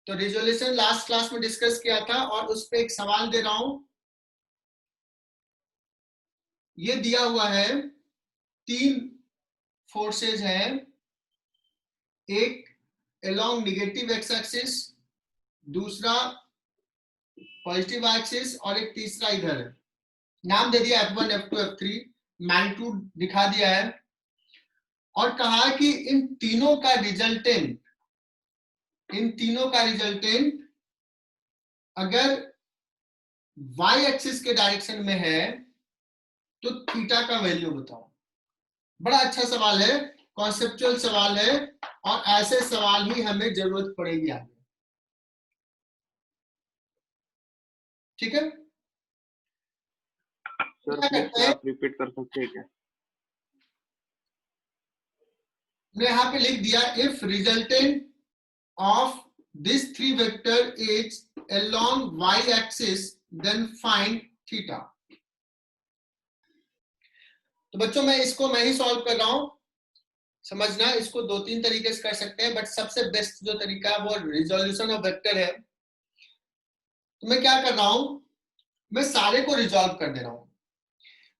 तो resolution last class में discuss किया था और उस पर एक सवाल दे रहा हूं। ये दिया हुआ है, 3 फोर्सेज हैं, एक अलोंग नेगेटिव एक्स एक्सिस, दूसरा पॉजिटिव एक्सिस और एक तीसरा इधर है। नाम दे दिया F1, F2, F3, मैग्नीट्यूड दिखा दिया है और कहा कि इन तीनों का रिजल्टेंट अगर y एक्सिस के डायरेक्शन में है तो थीटा का वैल्यू बताओ। बड़ा अच्छा सवाल है, कॉन्सेप्चुअल सवाल है और ऐसे सवाल ही हमें जरूरत पड़ेगी आगे। ठीक है सर प्लीज क्या आप रिपीट कर सकते हैं क्या? मैं यहाँ पे लिख दिया, if resultant of this 3 vector is along y axis then find theta। तो बच्चों मैं ही सॉल्व कर रहा हूं, समझना इसको 2-3 तरीके से कर सकते हैं, बट सबसे बेस्ट जो तरीका है वो रिजोल्यूशन ऑफ वेक्टर है। तो मैं क्या कर रहा हूं, मैं सारे को रिजॉल्व कर दे रहा हूं।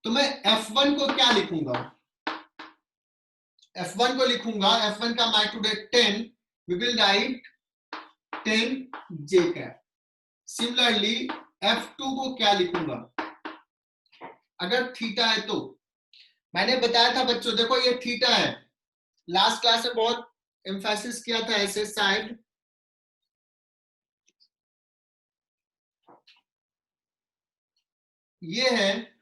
तो मैं F1 को क्या लिखूंगा, F1 को लिखूंगा, F1 का मैग्नीट्यूड है 10, we will write 10 j cap. Similarly F2 को क्या लिखूंगा, अगर थीटा है तो मैंने बताया था बच्चों, देखो ये थीटा है, लास्ट क्लास में बहुत एम्फेसिस किया था ऐसे साइड, ये है।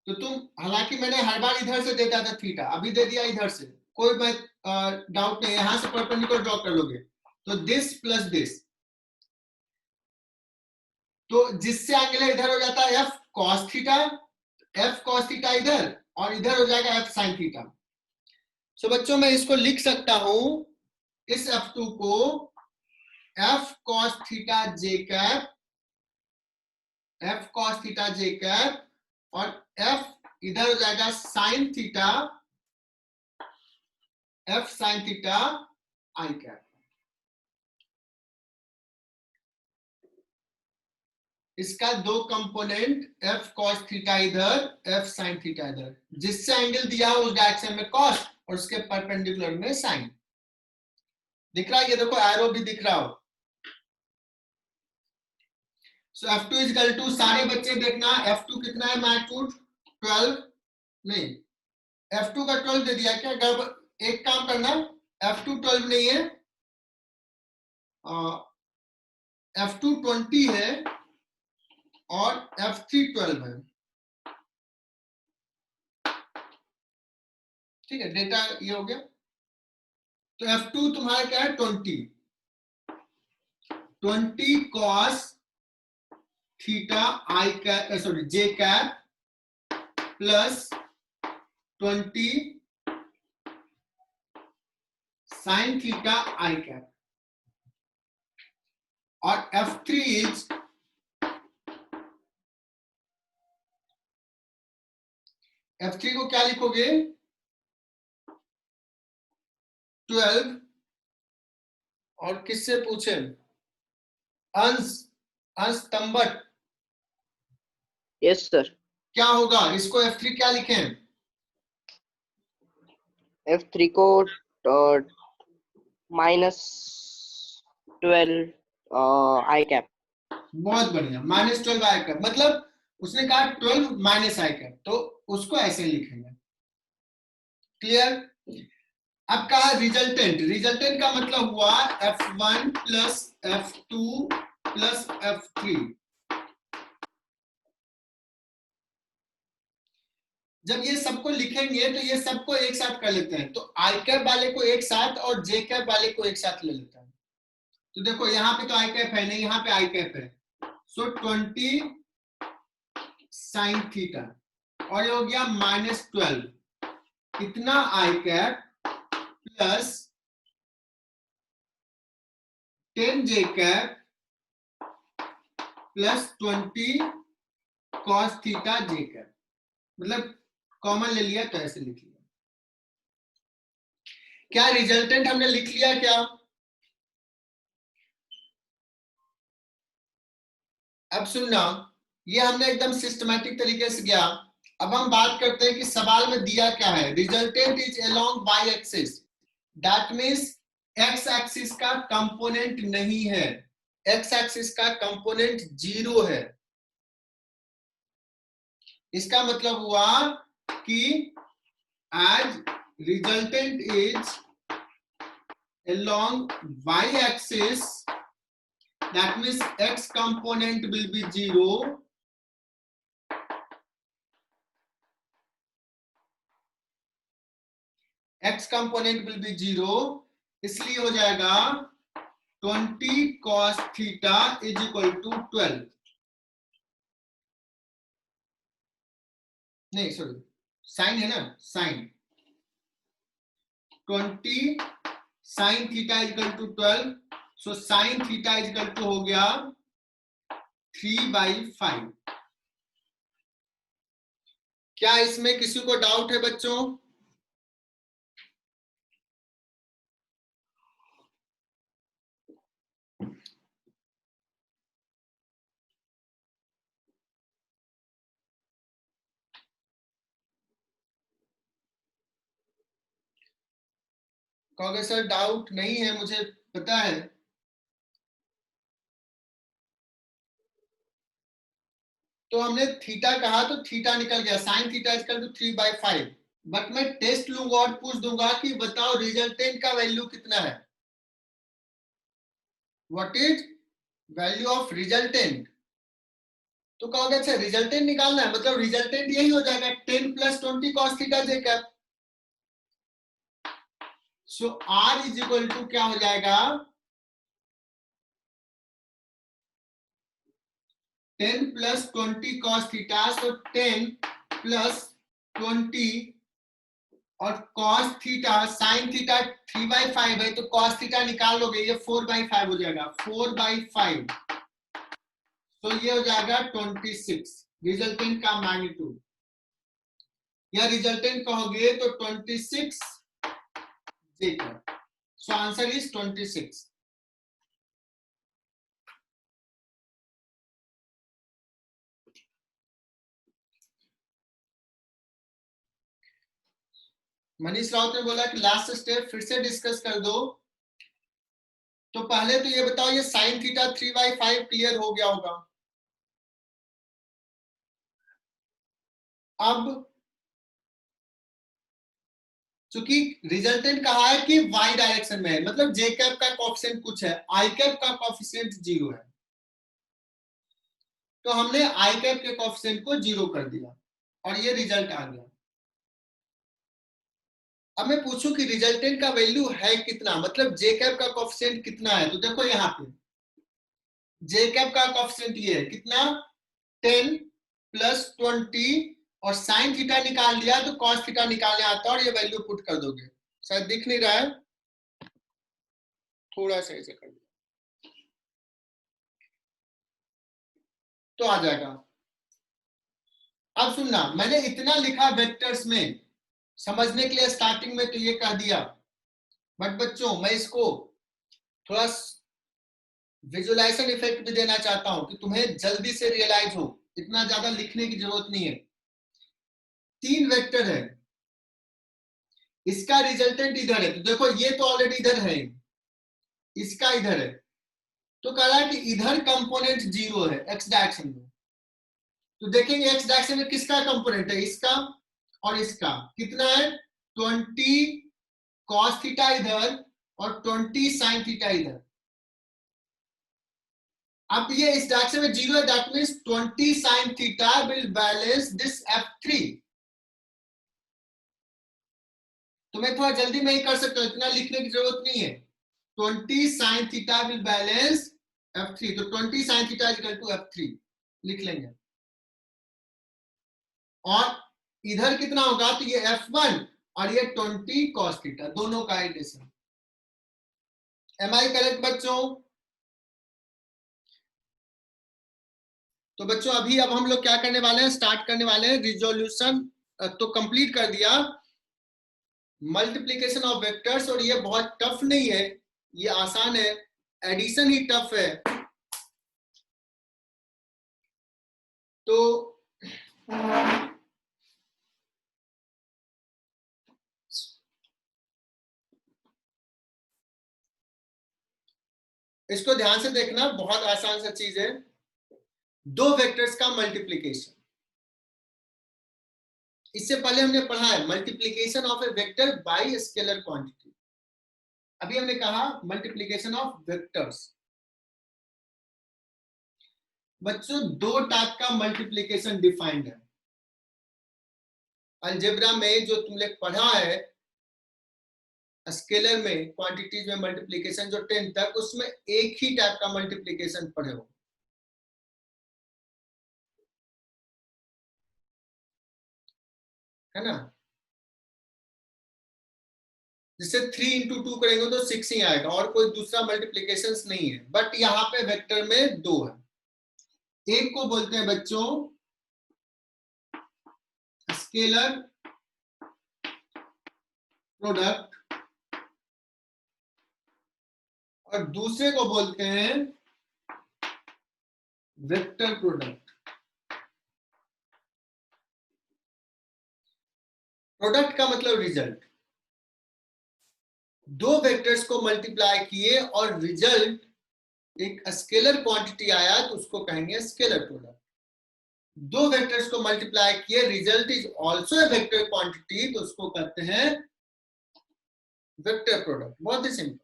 तो तुम, हालांकि मैंने हर बार इधर से देता था थीटा, अभी दे दिया इधर से, कोई डाउट नहीं, यहां से परपेंडिकुलर ड्रॉ कर लोगे तो दिस प्लस दिस, तो जिससे एंगल इधर हो जाता है F cos theta, F cos theta इधर और इधर हो जाएगा एफ साइन थीटा। सो बच्चों मैं इसको लिख सकता हूं, इस F2 को F cos theta J cap, F cos theta J cap और एफ इधर हो जाएगा sine theta, F sine theta I cap. इसका 2 कंपोनेंट एफ कॉस थीटा इधर, एफ साइन थीटा इधर, जिससे एंगल दिया हो उस डायरेक्शन में कॉस और उसके परपेंडिकुलर में साइन। दिख रहा है, ये देखो एरो भी दिख रहा हो। सो F2 इज इक्वल टू, सारे बच्चे देखना F2 कितना है मैग्नीट्यूड 12, नहीं F2 का 12 दे दिया क्या, एक काम करना, F2 12 नहीं है, F2 20 है और F3 12 है। ठीक है, डेटा ये हो गया। तो F2 तुम्हारा क्या है 20 cos theta I cap, sorry J cap plus 20 sign theta I cap, और F3 इज, F3 को क्या लिखोगे 12, और किससे पूछे, अंश तंबट। Yes sir. क्या होगा, इसको F3 क्या लिखें, F3 को -12 आई कैप। बहुत बढ़िया, -12 आई कैप, मतलब उसने कहा 12 माइनस आई कैप, तो उसको ऐसे लिखेंगे। क्लियर। अब कहा रिजल्टेंट का मतलब हुआ F1 plus F2 plus F3। जब ये सबको लिखेंगे तो ये सबको एक साथ कर लेते हैं, तो आई कैप वाले को एक साथ और जे कैप वाले को एक साथ ले लेते हैं। तो देखो यहाँ पे तो आई कैप है नहीं, यहाँ पे आई कैप है, सो 20 साइन थीटा और ये हो गया -12, कितना आई कैप प्लस 10 जे cap plus 20 cos theta J cap, मतलब कॉमन ले लिया तो ऐसे लिख लिया। क्या रिजल्टेंट हमने लिख लिया क्या, अब सुनना, ये हमने एकदम सिस्टमैटिक तरीके से गया। अब हम बात करते हैं कि सवाल में दिया क्या है। Resultant is along Y axis, that means X axis का कंपोनेंट नहीं है, एक्स एक्सिस का कंपोनेंट 0 है। इसका मतलब हुआ कि as resultant is along y axis, that means x component will be 0, x component will be 0, इसलिए हो जाएगा 20 cos theta is equal to 12, नहीं सॉरी साइन है ना, sign 20 sin theta is equal to 12, so sin theta is equal to हो गया 3/5। क्या इसमें किसी को डाउट है बच्चों? कहोगे सर डाउट नहीं है, मुझे पता है। तो हमने थीटा कहा तो थीटा निकल गया, sine theta equal to 3/5। But मैं टेस्ट लूंगा और पूछ दूंगा कि बताओ रिजल्टेंट का वैल्यू कितना है, what is value of resultant. तो कहोगे अच्छा रिजल्टेंट निकालना है, मतलब रिजल्टेंट यही हो जाएगा 10 + 20 cos theta J cap. So R is equal to क्या हो जाएगा 10 + 20 cos थीटा, सो 10 + 20 और cos थीटा sin थीटा 3/5 है, तो cos थीटा निकाल लोगे, ये 4/5 हो जाएगा, 4/5। तो ये हो जाएगा 26 रिजल्टेंट का मैग्नीट्यूड, या रिजल्टेंट कहोगे तो 26 Jacob. So answer is 26। Manish Raut ने बोला कि लास्ट स्टेप फिर से डिस्कस कर दो। तो पहले तो ये बताओ, ये साइन थीटा 3/5 क्लियर हो गया होगा। अब चूंकि रिजल्टेंट कहा है कि y डायरेक्शन में है, मतलब जे कैप का कोएफिशिएंट कुछ है, आई कैप का कोएफिशिएंट 0 है, तो हमने आई कैप के कोएफिशिएंट को 0 कर दिया और ये रिजल्ट आ गया। अब मैं पूछूं कि रिजल्टेंट का वैल्यू है कितना, मतलब जे कैप का कोएफिशिएंट कितना है, तो देखो यहाँ पे जे कैप का कोएफिशिएंट ये है कितना 10 + 20 और साइन थीटा निकाल लिया तो कॉस थीटा निकालने आता है और ये वैल्यू पुट कर दोगे। शायद दिख नहीं रहा है, थोड़ा सा ऐसे कर दिया तो आ जाएगा। अब सुनना, मैंने इतना लिखा वेक्टर्स में समझने के लिए स्टार्टिंग में तो ये कह दिया, बट बच्चों मैं इसको थोड़ा विजुअलाइजेशन इफेक्ट भी देना चाहता हूं कि तुम्हें जल्दी से रियलाइज हो, इतना ज्यादा लिखने की जरूरत नहीं है। 3 वेक्टर है, इसका रिजल्टेंट इधर है, तो देखो ये तो ऑलरेडी इधर है, इसका इधर है, तो कह रहा है कि इधर कंपोनेंट 0 है एक्स डायरेक्शन में। तो देखेंगे एक्स डायरेक्शन में किसका कंपोनेंट है, इसका और इसका, कितना है 20 cos थीटा इधर और 20 sin थीटा इधर। अब ये इस डायरेक्शन में 0 है, that means 20 sin theta will balance this F3। तो मैं थोड़ा जल्दी में ही कर सकता हूं, इतना लिखने की जरूरत नहीं है। 20 sin theta will balance F3, तो 20 sin theta is equal to F3 लिख लेंगे। और इधर कितना होगा, तो ये F1 और ये 20 cos थीटा, दोनों का एडिशन। एम आई करेक्ट बच्चों? तो बच्चों अभी अब हम लोग क्या करने वाले हैं, स्टार्ट करने वाले हैं रिजोल्यूशन। तो कंप्लीट कर दिया मल्टीप्लिकेशन ऑफ वेक्टर्स, और ये बहुत टफ नहीं है, ये आसान है, एडिशन ही टफ है। तो इसको ध्यान से देखना, बहुत आसान सा चीज है। दो वेक्टर्स का मल्टीप्लीकेशन, इससे पहले हमने पढ़ा है multiplication of a vector by scalar quantity. अभी हमने कहा मल्टीप्लीकेशन ऑफ वेक्टर्स। बच्चों दो टाइप का मल्टीप्लीकेशन डिफाइंड है अलजेब्रा में, जो तुमने पढ़ा है स्केलर में क्वांटिटीज में मल्टीप्लीकेशन जो 10 तक, उसमें एक ही टाइप का मल्टीप्लीकेशन पढ़े हो, है ना। जिससे 3 इंटू 2 करेंगे तो 6 ही आएगा, और कोई दूसरा मल्टीप्लीकेशन नहीं है। बट यहाँ पे वेक्टर में दो है। एक को बोलते हैं बच्चों स्केलर प्रोडक्ट, और दूसरे को बोलते हैं वेक्टर प्रोडक्ट। प्रोडक्ट का मतलब रिजल्ट। दो वेक्टर्स को मल्टीप्लाई किए और रिजल्ट एक स्केलर क्वांटिटी आया तो उसको कहेंगे स्केलर प्रोडक्ट। दो वेक्टर्स को मल्टीप्लाई किए, result is also a vector quantity, तो उसको कहते हैं वेक्टर प्रोडक्ट। बहुत ही सिंपल।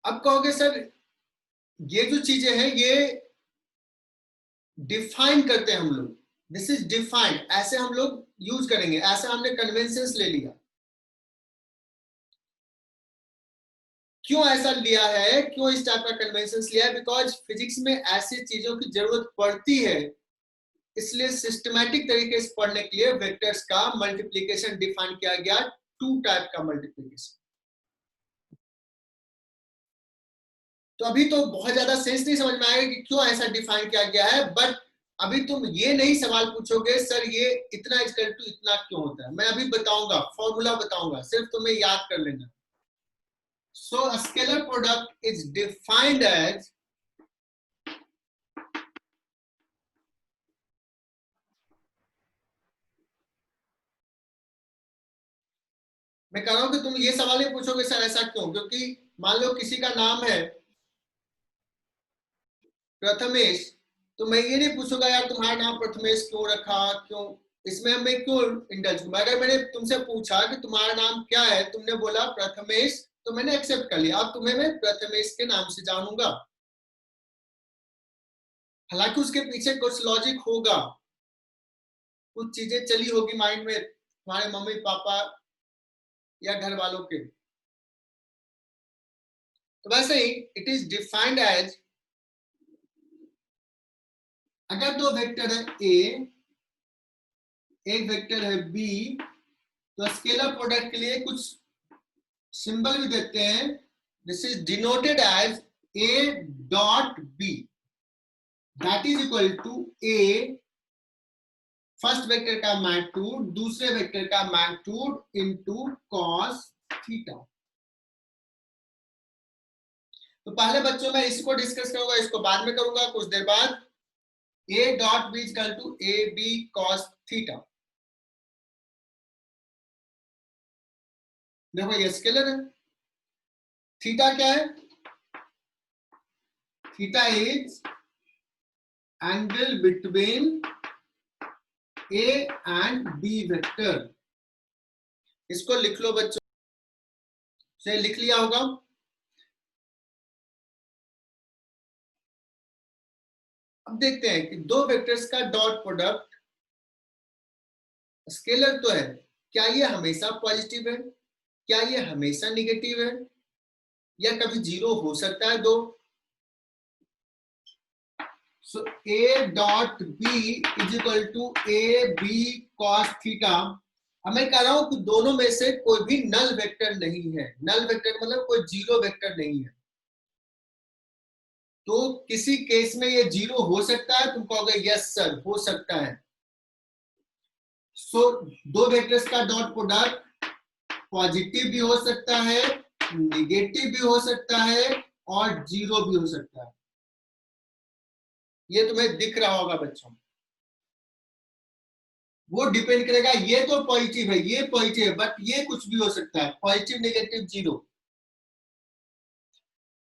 अब कहोगे सर ये जो चीजें हैं ये डिफाइन करते हैं हम लोग, दिस इज डिफाइंड, ऐसे हम लोग यूज करेंगे, ऐसा हमने कन्वेंशंस ले लिया। क्यों ऐसा लिया है, क्यों इस टाइप का कन्वेंशंस लिया है? बिकॉज फिजिक्स में ऐसी चीजों की जरूरत पड़ती है, इसलिए सिस्टमैटिक तरीके से पढ़ने के लिए वेक्टर्स का मल्टीप्लीकेशन डिफाइन किया गया, टू टाइप का मल्टीप्लीकेशन। तो अभी तो बहुत ज्यादा सेंस नहीं समझ में आएगा कि क्यों ऐसा डिफाइन किया गया है, बट अभी तुम ये नहीं सवाल पूछोगे सर ये इतना इक्वल टू इतना क्यों होता है, मैं अभी बताऊंगा, फॉर्मूला बताऊंगा, सिर्फ तुम्हें याद कर लेना। So scalar product is defined as मैं कह रहा हूं कि तुम ये सवाल नहीं पूछोगे सर ऐसा क्यों, क्योंकि मान लो किसी का नाम है प्रथमेश, तो मैं ये नहीं पूछूंगा यार तुम्हारा नाम प्रथमेश क्यों रखा, क्यों, इसमें मैं क्यों इंडल्ज करूं। अगर मैंने तुमसे पूछा कि तुम्हारा नाम क्या है, तुमने बोला प्रथमेश, तो मैंने एक्सेप्ट कर लिया, अब तुम्हें मैं प्रथमेश के नाम से जानूंगा। हालांकि उसके पीछे कुछ लॉजिक होगा, कुछ चीजें चली होगी माइंड में तुम्हारे मम्मी पापा या घर वालों के। तो वैसे ही इट इज डिफाइंड एज, अगर दो वेक्टर है ए, एक वेक्टर है बी, तो स्केलर प्रोडक्ट के लिए कुछ सिंबल भी देते हैं। This is denoted as A dot B, that is equal to A first vector का मैग्नीट्यूड दूसरे वेक्टर का मैग्नीट्यूड इनटू कॉस थीटा। तो पहले बच्चों में इसको डिस्कस करूंगा, इसको बाद में करूंगा कुछ देर बाद। A dot B equal to A B cos theta. देखो ये स्केलर है, थीटा क्या है, theta is angle between A and B vector. इसको लिख लो बच्चों, से लिख लिया होगा। अब देखते हैं कि दो वेक्टर्स का डॉट प्रोडक्ट स्केलर तो है, क्या ये हमेशा पॉजिटिव है, क्या ये हमेशा निगेटिव है, या कभी जीरो हो सकता है दो। So A dot B is equal to A B cos theta. अब मैं कह रहा हूं कि दोनों में से कोई भी नल वेक्टर नहीं है, नल वेक्टर मतलब कोई जीरो वेक्टर नहीं है, तो किसी केस में ये जीरो हो सकता है, तुम कहोगे यस सर हो सकता है। सो दो वेक्टर्स का डॉट प्रोडक्ट पॉजिटिव भी हो सकता है, निगेटिव भी हो सकता है, और 0 भी हो सकता है। ये तुम्हें दिख रहा होगा बच्चों, वो डिपेंड करेगा। ये तो पॉजिटिव है, ये पॉजिटिव है, बट ये कुछ भी हो सकता है, पॉजिटिव नेगेटिव 0।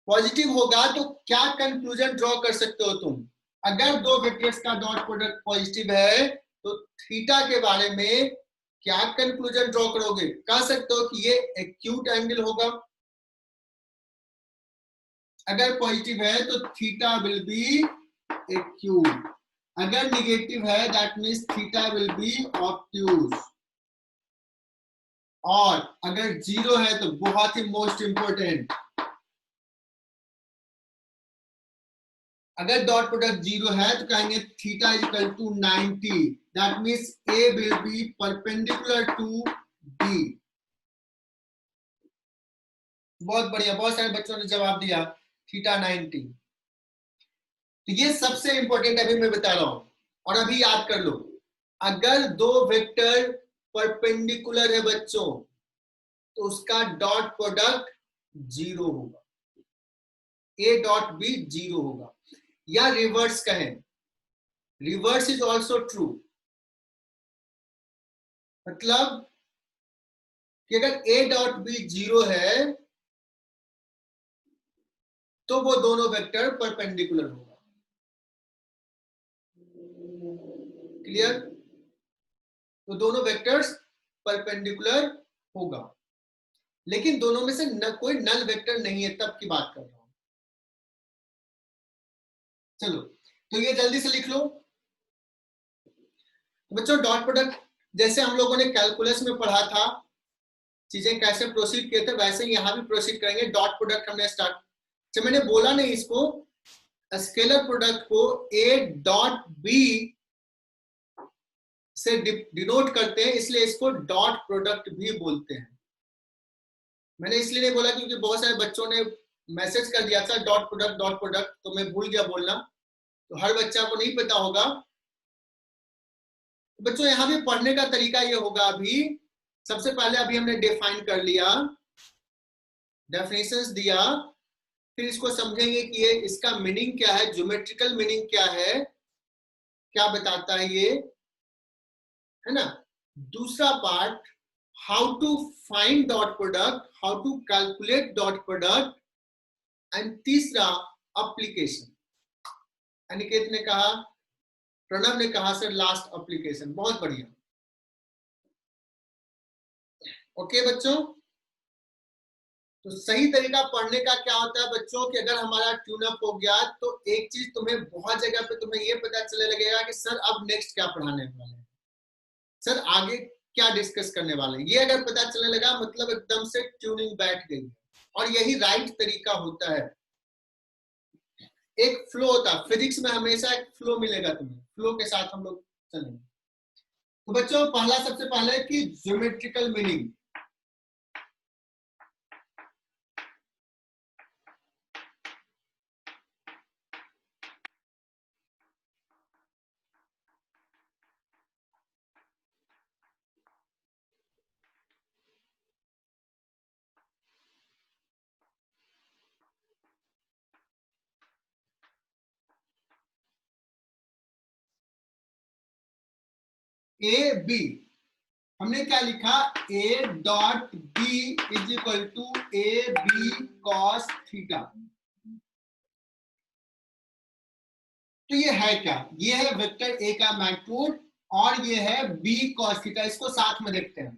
पॉजिटिव होगा तो क्या कंक्लूजन ड्रॉ कर सकते हो तुम? अगर दो वेक्टर्स का डॉट प्रोडक्ट पॉजिटिव है तो थीटा के बारे में क्या कंक्लूजन ड्रॉ करोगे? कह सकते हो कि ये एक्यूट एंगल होगा। अगर पॉजिटिव है तो थीटा विल बी एक्यूट, अगर निगेटिव है that means theta will be obtuse, और अगर 0 है तो बहुत ही मोस्ट इंपोर्टेंट, अगर डॉट प्रोडक्ट 0 है तो कहेंगे theta is equal to 90, that means A will be perpendicular to B. बहुत बढ़िया, बहुत सारे बच्चों ने जवाब दिया थीटा 90। तो ये सबसे इंपॉर्टेंट अभी मैं बता रहा हूं, और अभी याद कर लो, अगर दो वेक्टर परपेंडिकुलर है बच्चों तो उसका डॉट प्रोडक्ट 0 होगा, ए डॉट बी 0 होगा, या रिवर्स कहें, रिवर्स इज ऑल्सो ट्रू। मतलब कि अगर ए डॉट बी 0 है तो वो दोनों वेक्टर परपेंडिकुलर होगा। क्लियर? तो दोनों वेक्टर्स परपेंडिकुलर होगा, लेकिन दोनों में से कोई नल वेक्टर नहीं है, तब की बात कर रहा हूं। चलो, तो ये जल्दी से लिख लो बच्चों। डॉट प्रोडक्ट जैसे हम लोगों ने कैलकुलस में पढ़ा था, चीजें कैसे प्रोसीड किए थे, वैसे ही यहां भी प्रोसीड करेंगे। डॉट प्रोडक्ट हमने स्टार्ट, जब मैंने बोला नहीं इसको, स्केलर प्रोडक्ट को ए डॉट बी से डिनोट करते हैं, इसलिए इसको डॉट प्रोडक्ट भी बोलते हैं। मैंने इसलिए नहीं बोला क्योंकि बहुत सारे बच्चों ने मैसेज कर दिया था डॉट प्रोडक्ट, तो मैं भूल गया बोलना, तो हर बच्चा को नहीं पता होगा। बच्चों यहाँ भी पढ़ने का तरीका ये होगा, अभी सबसे पहले अभी हमने डिफाइन कर लिया, डेफिनेशंस दिया, फिर इसको समझेंगे कि ये इसका मीनिंग क्या है, ज्योमेट्रिकल मीनिंग क्या है, क्या बताता है ये, है ना। दूसरा part, how to find dot product, how to calculate dot product, and तीसरा एप्लीकेशन। अनिकेत ने कहा, प्रणव ने कहा सर लास्ट एप्लीकेशन। बहुत बढ़िया, ओके बच्चों। तो सही तरीका पढ़ने का क्या होता है बच्चों कि अगर हमारा ट्यून अप हो गया तो एक चीज तुम्हें बहुत जगह पे तुम्हें ये पता चलने लगेगा कि सर अब नेक्स्ट क्या पढ़ाने वाले हैं, सर आगे क्या डिस्कस करने वाले हैं। ये अगर पता चलने लगा मतलब एकदम से ट्यूनिंग बैठ गई, और यही राइट तरीका होता है। एक फ्लो होता है फिजिक्स में, हमेशा एक फ्लो मिलेगा तुम्हें, फ्लो के साथ हम लोग चलेंगे। तो बच्चों पहला, सबसे पहले कि ज्योमेट्रिकल मीनिंग। ए बी, हमने क्या लिखा, A dot B is equal to A B cos theta. तो ये है क्या, ये है वेक्टर ए का मैग्नीट्यूड, और ये है बी कॉस थीटा। इसको साथ में देखते हैं।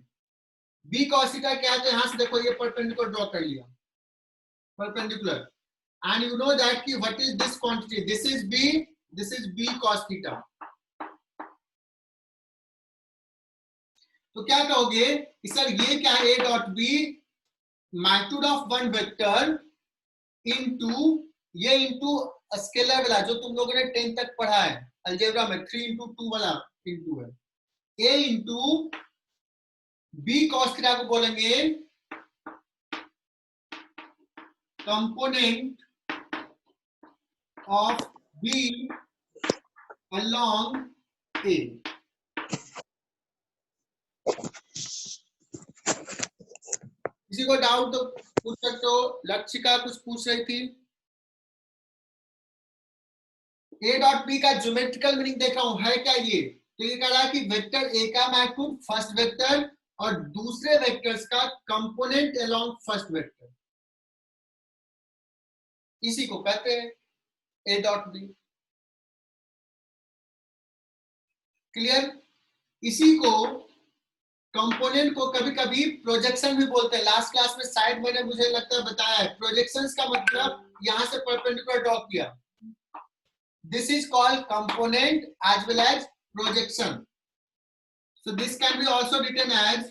बी कॉस थीटा क्या है, तो यहां से देखो ये परपेंडिकुलर ड्रॉ कर लिया, perpendicular, and you know that कि what is this quantity, this is B cos theta. तो क्या कहोगे कि सर ये क्या है, A dot B magnitude of one vector into, ये इनटू स्केलर वाला जो तुम लोगों ने 10 तक पढ़ा है अलजेब्रा में, 3 into 2 वाला इनटू है, A into B cos theta को बोलेंगे component of B along A. किसी को डाउट तो पूछ सकते हो, लक्षिका कुछ पूछ रही थी। ए डॉट बी का ज्योमेट्रिकल मीनिंग देख रहा हूं, है क्या ये? तो ये कह रहा है कि वेक्टर ए का मैग्नीट्यूड फर्स्ट वेक्टर और दूसरे वेक्टर्स का कंपोनेंट अलोंग फर्स्ट वेक्टर, इसी को कहते हैं ए डॉट बी। क्लियर? इसी को, कंपोनेंट को कभी कभी प्रोजेक्शन भी बोलते हैं। लास्ट क्लास में साइड मैंने मुझे लगता है बताया है, प्रोजेक्शंस का मतलब यहां से परपेंडिकुलर ड्रॉ किया, this is called component as well as projection. So this can be also written as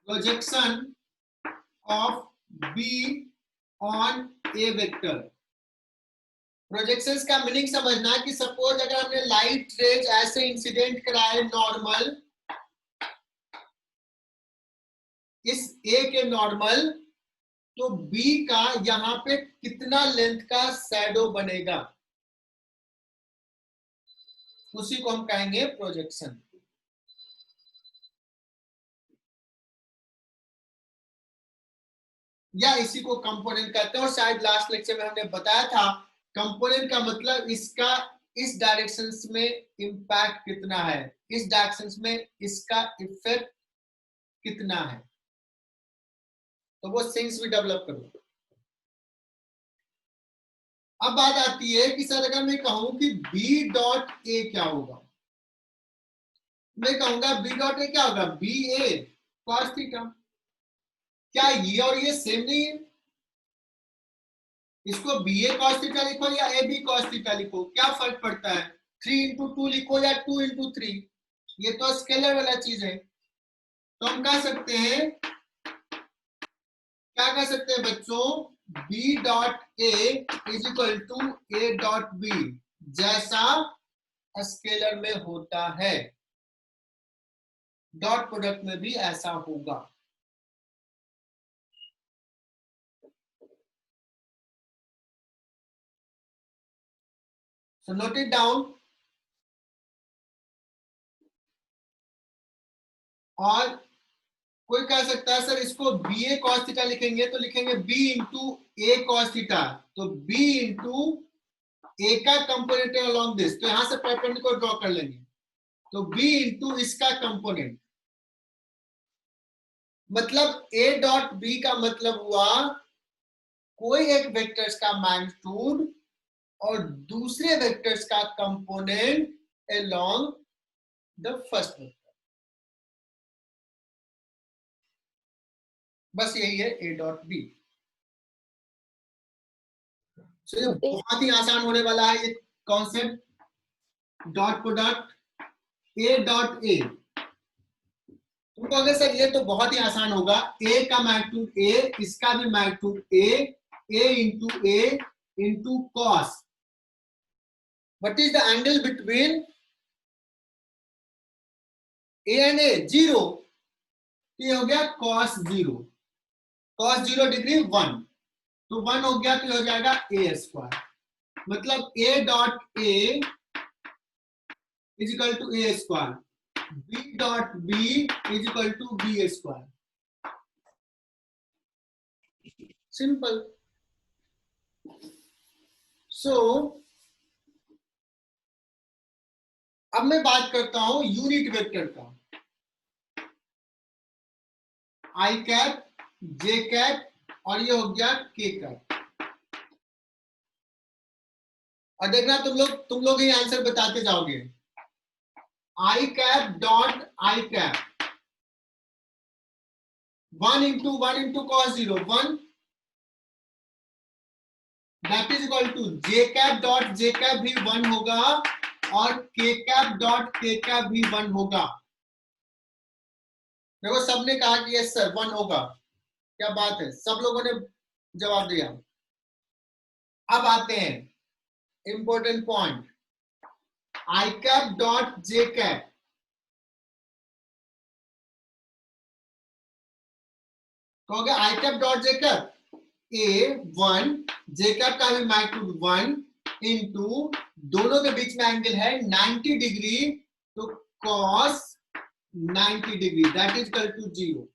projection of B on A vector. Projections का मीनिंग समझना कि सपोज अगर हमने लाइट रेज ऐसे इंसिडेंट कराए नॉर्मल, इस A के नॉर्मल, तो B का यहां पे कितना लेंथ का शैडो बनेगा, उसी को हम कहेंगे प्रोजेक्शन। या इसी को कंपोनेंट कहते हैं। और शायद लास्ट लेक्चर में हमने बताया था कंपोनेंट का मतलब इसका इस डायरेक्शन में इंपैक्ट कितना है, इस डायरेक्शन में इसका इफेक्ट कितना है, तो वो सेंस भी डेवलप करो। अब बात आती है कि सर अगर मैं कहूं कि बी डॉट ए क्या होगा, मैं कहूंगा बी डॉट ए क्या होगा, बी ए कॉस थीटा। क्या ये और ये सेम नहीं है? इसको बी ए कॉस थीटा लिखो या ए बी कॉस थीटा लिखो, क्या फर्क पड़ता है? 3 इंटू 2 लिखो या 2 इंटू 3, ये तो स्केलर वाला चीज है। तो हम कह सकते हैं, क्या कह सकते हैं बच्चों, B dot A is equal to A dot B, जैसा स्केलर में होता है डॉट प्रोडक्ट में भी ऐसा होगा। So note it down। और कोई कह सकता है सर इसको बी ए कॉस थीटा लिखेंगे तो लिखेंगे बी इंटू ए कॉस थीटा, तो बी इंटू ए का कंपोनेंट अलोंग दिस, तो यहां से परपेंडिकुलर ड्रॉ कर लेंगे, तो बी इंटू इसका कंपोनेंट, मतलब ए डॉट बी का मतलब हुआ कोई एक वेक्टर्स का मैग्नीट्यूड और दूसरे वेक्टर्स का component along the first vector, बस यही है ए डॉट बी। तो ये बहुत ही आसान होने वाला है ये कॉन्सेप्ट, डॉट प्रोडक्ट ए डॉट ए। तुम कहोगे सर ये तो बहुत ही आसान होगा, ए का मैग्नीट्यूड ए, इसका भी magnitude A into cos, what is the angle between A and A? 0, ये हो गया कॉस 0, कॉस 0 डिग्री 1, तो 1 हो गया तो हो जाएगा ए स्क्वायर, मतलब A dot A is equal to A square, B dot B is equal to B square. Simple. So अब मैं बात करता हूं यूनिट वेक्टर का, आई कैप, जे कैप और ये हो गया के कैप। और देखना तुम लोग ही आंसर बताते जाओगे। I cap dot I cap 1 into cos 0 1, that is equal to J cap dot J cap भी 1 होगा और के कैप डॉट के कैप भी 1 होगा। देखो सबने कहा कि यस सर 1 होगा, क्या बात है, सब लोगों ने जवाब दिया। अब आते हैं important point, I cap dot J cap, कहोगे I cap dot J cap A 1, J cap का भी मैग्नीट्यूड 1 इंटू दोनों के बीच में एंगल है 90 डिग्री, तो cos 90 degree that is equal to 0।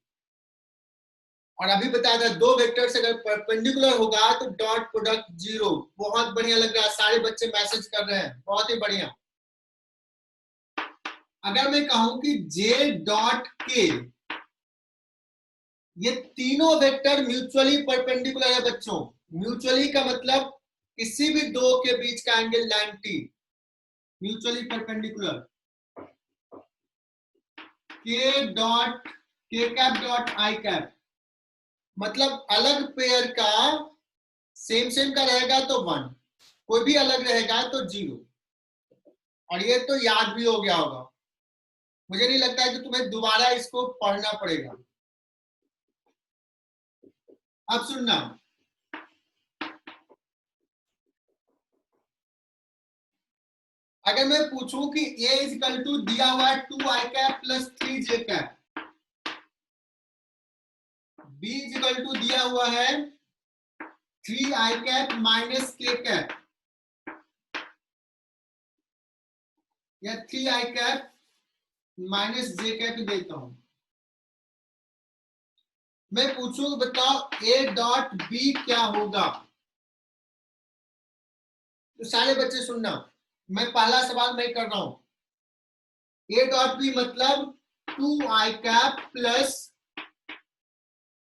और अभी बताया था दो वेक्टर्स अगर परपेंडिकुलर होगा तो डॉट प्रोडक्ट 0। बहुत बढ़िया लग रहा है, सारे बच्चे मैसेज कर रहे हैं, बहुत ही बढ़िया। अगर मैं कहूं कि जे डॉट के, ये तीनों वेक्टर म्यूचुअली परपेंडिकुलर है बच्चों। म्यूचुअली का मतलब किसी भी दो के बीच का एंगल 90, म्यूचुअली परपेंडिकुलर। के डॉट के कैप डॉट आई कैप, मतलब अलग पेयर का सेम का रहेगा तो 1, कोई भी अलग रहेगा तो 0। और ये तो याद भी हो गया होगा, मुझे नहीं लगता है कि तुम्हें दोबारा इसको पढ़ना पड़ेगा। अब सुनना, अगर मैं पूछूं कि a इज इक्वल टू दिया हुआ है 2i cap plus 3j cap, b is equal to दिया हुआ है 3i cap minus k cap, या 3i cap minus j cap देता हूं। मैं पूछूं बताओ a डॉट b क्या होगा, तो सारे बच्चे सुनना, मैं पहला सवाल मैं कर रहा हूं। a डॉट b मतलब 2i कैप प्लस,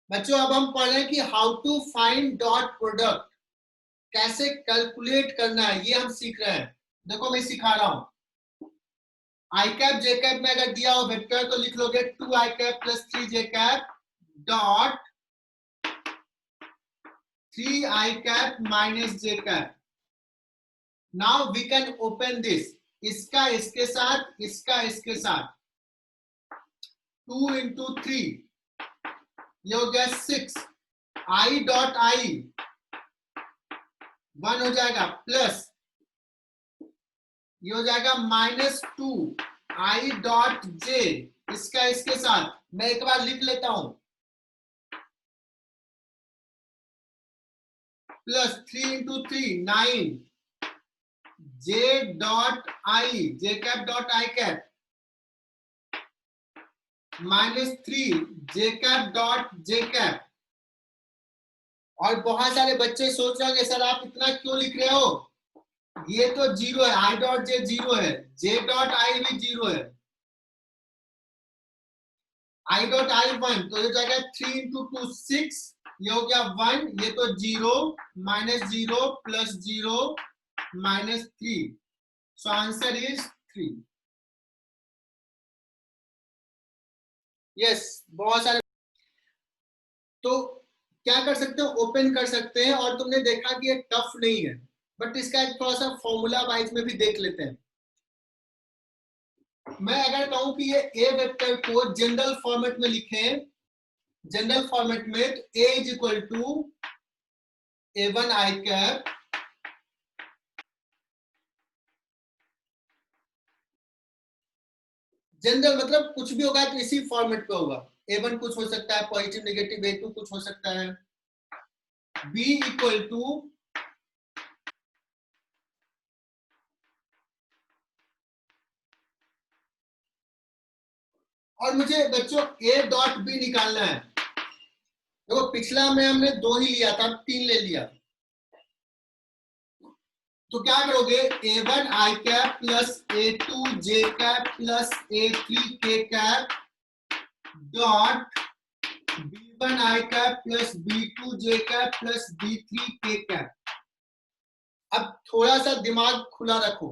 बच्चों अब हम पढ़ रहे हैं कि how to find dot product, कैसे कैलकुलेट करना है ये हम सीख रहे हैं। देखो मैं सिखा रहा हूं, आई कैप जे कैप में अगर दिया हो वेक्टर तो लिख लोगे 2i cap plus 3j cap dot 3i cap minus j cap. Now we can open this, इसका इसके साथ, इसका इसके साथ, 2 इंटू 3 ये हो गया 6, i डॉट आई 1 हो जाएगा, प्लस ये हो जाएगा -2 i डॉट j, इसका इसके साथ मैं एक बार लिख लेता हूं, plus 3 into 3 9 j dot I, j cap dot I cap -3 j cap dot j cap. और बहुत सारे बच्चे सोच रहे होंगे सर आप इतना क्यों लिख रहे हो, ये तो 0 है, i डॉट j 0 है, j डॉट आई भी 0 है, i डॉट आई 1, तो ये जाएगा 3 इंटू 2 6, ये हो गया 1, ये तो 0 -0 plus 0 -3, so answer is 3। Yes, बहुत सारे। तो क्या कर सकते हो, ओपन कर सकते हैं, और तुमने देखा कि ये टफ नहीं है, बट इसका एक थोड़ा सा फॉर्मूला वाइज में भी देख लेते हैं। मैं अगर कहूं कि ये ए वेक्टर को जनरल फॉर्मेट में लिखें, जनरल फॉर्मेट में, तो A is equal to a1 i cap general मतलब कुछ भी होगा तो इसी फॉर्मेट पे होगा। a1 कुछ हो सकता है पॉजिटिव नेगेटिव, a2 कुछ हो सकता है, b इक्वल टू, और मुझे बच्चों a डॉट b निकालना है। देखो पिछला में हमने 2 ही लिया था, 3 ले लिया, तो क्या करोगे, a1 i cap plus a2 j cap plus a3 k cap dot b1 i cap plus b2 j cap plus b3 k cap. अब थोड़ा सा दिमाग खुला रखो,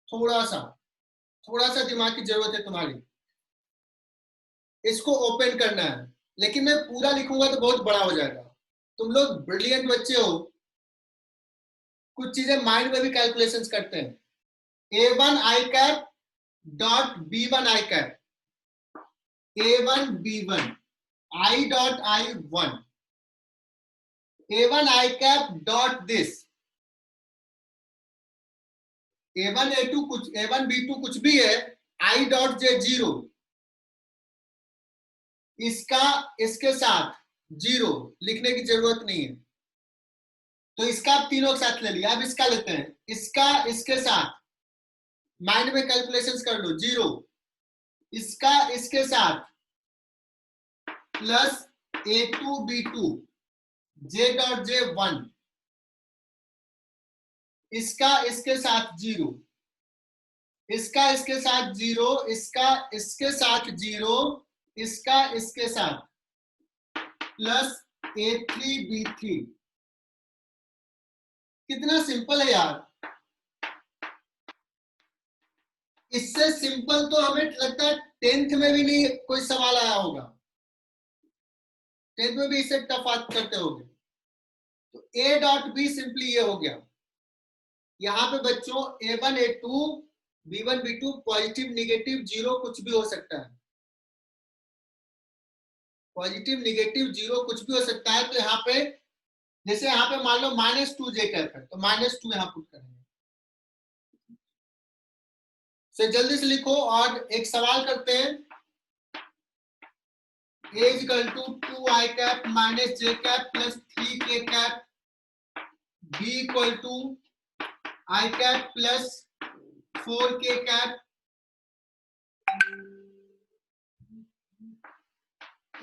थोड़ा सा दिमाग की जरूरत है तुम्हारी, इसको ओपन करना है, लेकिन मैं पूरा लिखूंगा तो बहुत बड़ा हो जाएगा। तुम लोग ब्रिलियंट बच्चे हो, कुछ चीजें माइंड में भी कैलकुलेशंस करते हैं। a1 i cap dot b1 i cap, a1 b1 i dot i 1, a1 i cap dot this, a1 a2 कुछ, a1 b2 कुछ भी है, i डॉट j 0, इसका इसके साथ 0 लिखने की जरूरत नहीं है, तो इसका आप तीनों के साथ ले लिया। अब इसका लेते हैं, इसका इसके साथ, माइंड में कैलकुलेशंस कर लो, 0, इसका इसके साथ plus A2 B2 J dot J 1, इसका इसके साथ 0, इसका इसके साथ 0, इसका इसके साथ 0, इसका इसके साथ प्लस A3 B3। कितना सिंपल है यार। इससे सिंपल तो हमें लगता है 10th में भी नहीं कोई सवाल आया होगा, 10th में भी इसे टफ करते होंगे। तो A डॉट B सिंपली ये हो गया। यहां पे बच्चों A1 A2 B1 B2 positive negative zero कुछ भी हो सकता है, पॉजिटिव निगेटिव जीरो कुछ भी हो सकता है। तो यहाँ पे जैसे यहाँ पे मान लो -2 J कैप है, तो -2 यहाँ पुट करेंगे। तो जल्दी से लिखो और एक सवाल करते हैं। A equal to 2I cap minus J cap plus 3K cap, B equal to I cap plus 4K cap,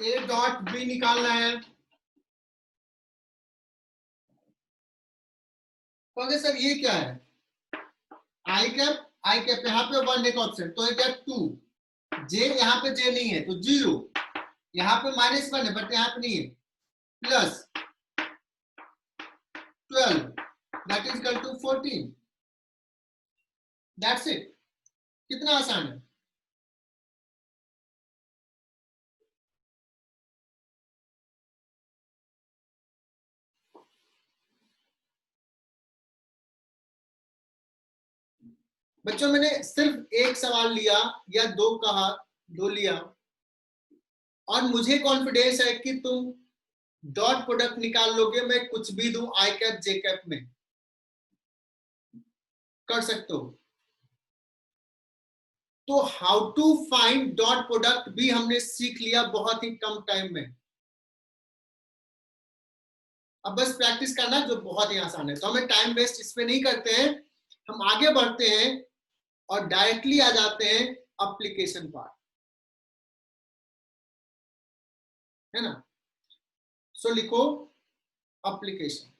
A dot B निकालना है। तो सर ये क्या है, I कैप यहाँ पे 1 एक ऑप्शन, तो क्या 2, J यहाँ पे J नहीं है तो 0, यहाँ पे -1 है बट यहाँ पे नहीं है, plus 12 that is equal to 14। That's it. कितना आसान है। बच्चों मैंने सिर्फ एक सवाल लिया या दो कहा, दो लिया, और मुझे कॉन्फिडेंस है कि तुम डॉट प्रोडक्ट निकाल लोगे। मैं कुछ भी दूं आई कैप जे कैप में कर सकते हो। तो how to find dot product भी हमने सीख लिया बहुत ही कम टाइम में। अब बस प्रैक्टिस करना जो बहुत ही आसान है। तो हमें टाइम वेस्ट इसमें नहीं करते हैं, हम आगे बढ़ते हैं और डायरेक्टली आ जाते हैं एप्लीकेशन पार्ट, है ना। सो लिखो एप्लीकेशन।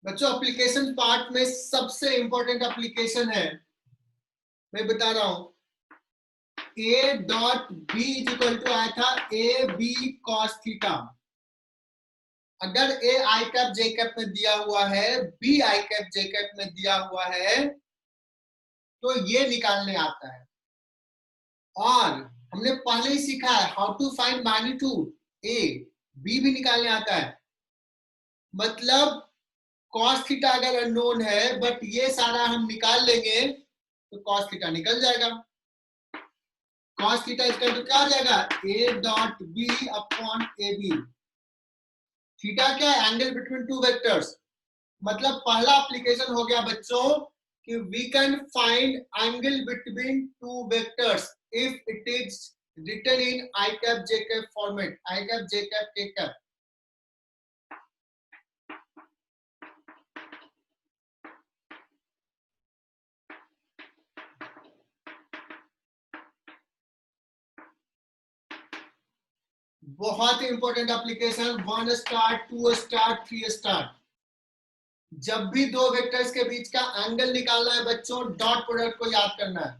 बच्चों एप्लीकेशन पार्ट में सबसे इंपॉर्टेंट एप्लीकेशन है, मैं बता रहा हूं, A dot B equal to आया था AB cos थीटा। अगर A I cap J cap में दिया हुआ है, B I cap J cap में दिया हुआ है, तो ये निकालने आता है। और हमने पहले ही सीखा है how to find magnitude, A B भी निकालने आता है। मतलब cos थीटा अगर अननोन है बट ये सारा हम निकाल लेंगे तो cos थीटा निकल जाएगा। cos थीटा इसका तो क्या हो जाएगा, A dot B upon AB। Theta क्या है, एंगल बिटवीन टू वेक्टर्स। मतलब पहला एप्लीकेशन हो गया बच्चों कि we can find angle between two vectors if it is written in I cap J cap format, I cap J cap K cap. बहुत ही important application, 1 star 2 star 3 star. जब भी दो वेक्टर्स के बीच का एंगल निकालना है बच्चों, डॉट प्रोडक्ट को याद करना है।